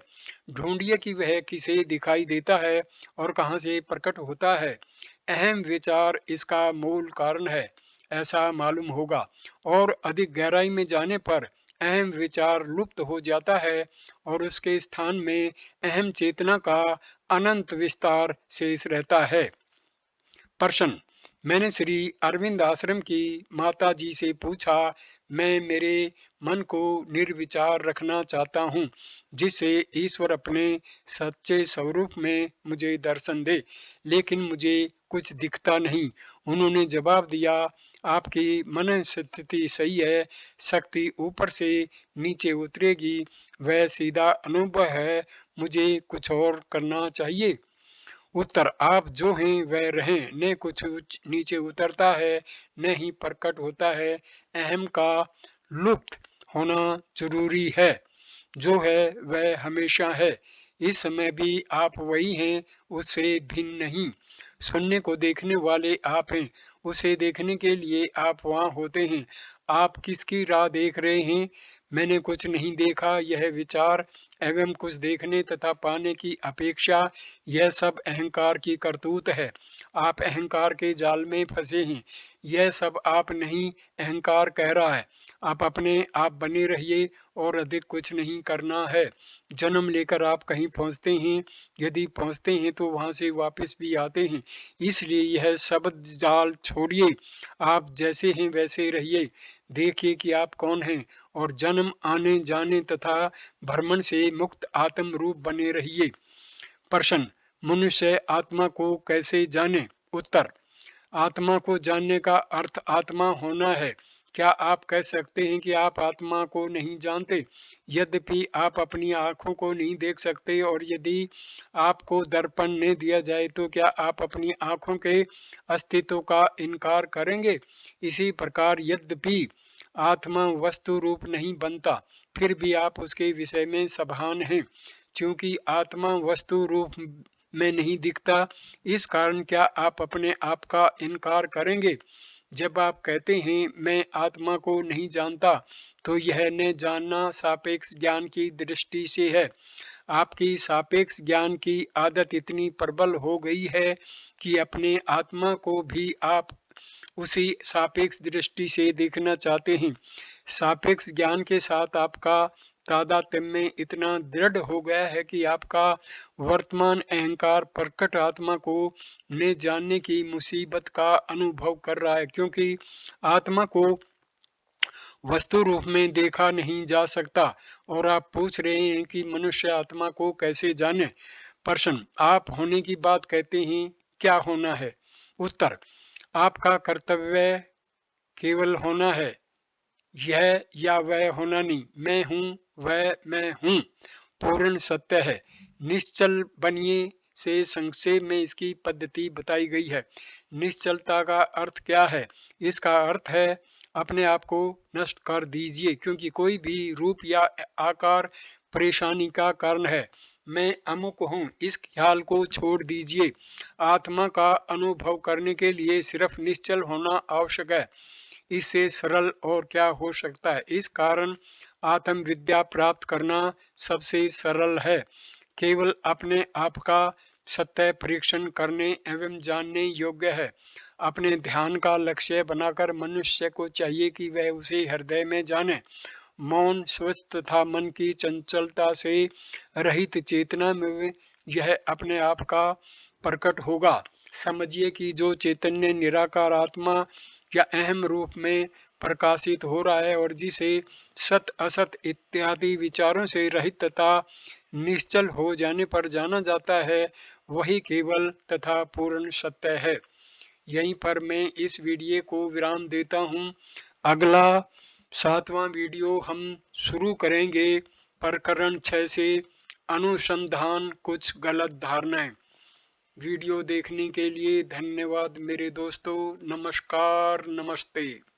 Speaker 1: ढूंढिए कि वह किसे दिखाई देता है और कहाँ से प्रकट होता है। अहम विचार इसका मूल कारण है, ऐसा मालूम होगा, और अधिक गहराई में जाने पर अहम विचार लुप्त हो जाता है और उसके स्थान में अहम चेतना का अनंत विस्तार शेष रहता है। प्रश्न: मैंने श्री अरविंद आश्रम की माता जी से पूछा, मैं मेरे मन को निर्विचार रखना चाहता हूँ, जिससे ईश्वर अपने सच्चे स्वरूप में मुझे दर्शन दे, लेकिन मुझे कुछ दिखता नहीं। उन्होंने जवाब दिया, आपकी मन स्थिति सही है, शक्ति ऊपर से नीचे उतरेगी, वह सीधा अनुभव है, मुझे कुछ और करना चाहिए? उत्तर: आप जो हैं वह रहें, न कुछ नीचे उतरता है न ही प्रकट होता है। अहम का लुप्त होना जरूरी है, जो है वह हमेशा है। इस समय भी आप वही हैं, उससे भिन्न नहीं। शून्य को देखने वाले आप हैं, उसे देखने के लिए आप वहाँ होते हैं। आप किसकी राह देख रहे हैं? मैंने कुछ नहीं देखा, यह विचार एवं कुछ देखने तथा पाने की अपेक्षा, यह सब अहंकार की करतूत है। आप अहंकार के जाल में फंसे हैं। यह सब आप नहीं, अहंकार कह रहा है। आप अपने आप बने रहिए और अधिक कुछ नहीं करना है। जन्म लेकर आप कहीं पहुंचते हैं, यदि पहुंचते हैं तो वहां से वापस भी आते हैं। इसलिए यह सब जाल छोड़िए, आप जैसे हैं वैसे रहिए। देखिए कि आप कौन हैं और जन्म, आने जाने तथा भ्रमण से मुक्त आत्म रूप बने रहिए। प्रश्न: मनुष्य आत्मा को कैसे जाने? उत्तर: आत्मा को जानने का अर्थ आत्मा होना है। क्या आप कह सकते हैं कि आप आत्मा को नहीं जानते? यद्यपि आप अपनी आंखों को नहीं देख सकते, और यदि आपको दर्पण न दिया जाए तो क्या आप अपनी आंखों के अस्तित्व का इनकार करेंगे? इसी प्रकार यद्यपि आत्मा वस्तु रूप नहीं बनता, फिर भी आप उसके विषय में सावधान हैं। क्योंकि आत्मा वस्तु रूप में नहीं दिखता, इस कारण क्या आप अपने आप का इनकार करेंगे? जब आप कहते हैं मैं आत्मा को नहीं जानता, तो यह न जानना सापेक्ष ज्ञान की दृष्टि से है। आपकी सापेक्ष ज्ञान की आदत इतनी प्रबल हो गई है कि अपने आत्मा को भी आप उसी सापेक्ष दृष्टि से देखना चाहते हैं। सापेक्ष ज्ञान के साथ आपका तादात्म्य इतना दृढ़ हो गया है कि आपका वर्तमान अहंकार प्रकट आत्मा को न जानने की मुसीबत का अनुभव कर रहा है, क्योंकि आत्मा को वस्तु रूप में देखा नहीं जा सकता। और आप पूछ रहे हैं कि मनुष्य आत्मा को कैसे जाने। प्रश्न, आप होने की बात कहते हैं, क्या होना है? उत्तर, आपका कर्तव्य केवल होना है, यह या वह होना नहीं। मैं हूँ, वह मैं हूँ, पूर्ण सत्य है। निश्चल बनिए से संक्षेप में इसकी पद्धति बताई गई है। निश्चलता का अर्थ क्या है? इसका अर्थ है अपने आप को नष्ट कर दीजिए, क्योंकि कोई भी रूप या आकार परेशानी का कारण है। मैं अमुक हूँ, इस ख्याल को छोड़ दीजिए। आत्मा का अनुभव करने के लिए सिर्फ निश्चल होना आवश्यक है। इससे सरल और क्या हो सकता है? इस कारण आत्म विद्या प्राप्त करना सबसे सरल है। केवल अपने आप का सत्य परीक्षण करने एवं जानने योग्य है। अपने ध्यान का लक्ष्य बनाकर मनुष्य को चाहिए कि वह उसे हृदय में जाने। मौन, स्वस्थ तथा मन की चंचलता से रहित चेतना में यह अपने आप का प्रकट होगा। समझिए कि जो चैतन्य निराकार आत्मा या अहम रूप में प्रकाशित हो रहा है और जिसे सत असत इत्यादि विचारों से रहित तथा निश्चल हो जाने पर जाना जाता है, वही केवल तथा पूर्ण सत्य है। यहीं पर मैं इस वीडियो को विराम देता हूँ। अगला 7वां वीडियो हम शुरू करेंगे प्रकरण 6 से, अनुसंधान कुछ गलत धारणाएं। वीडियो देखने के लिए धन्यवाद मेरे दोस्तों। नमस्कार, नमस्ते।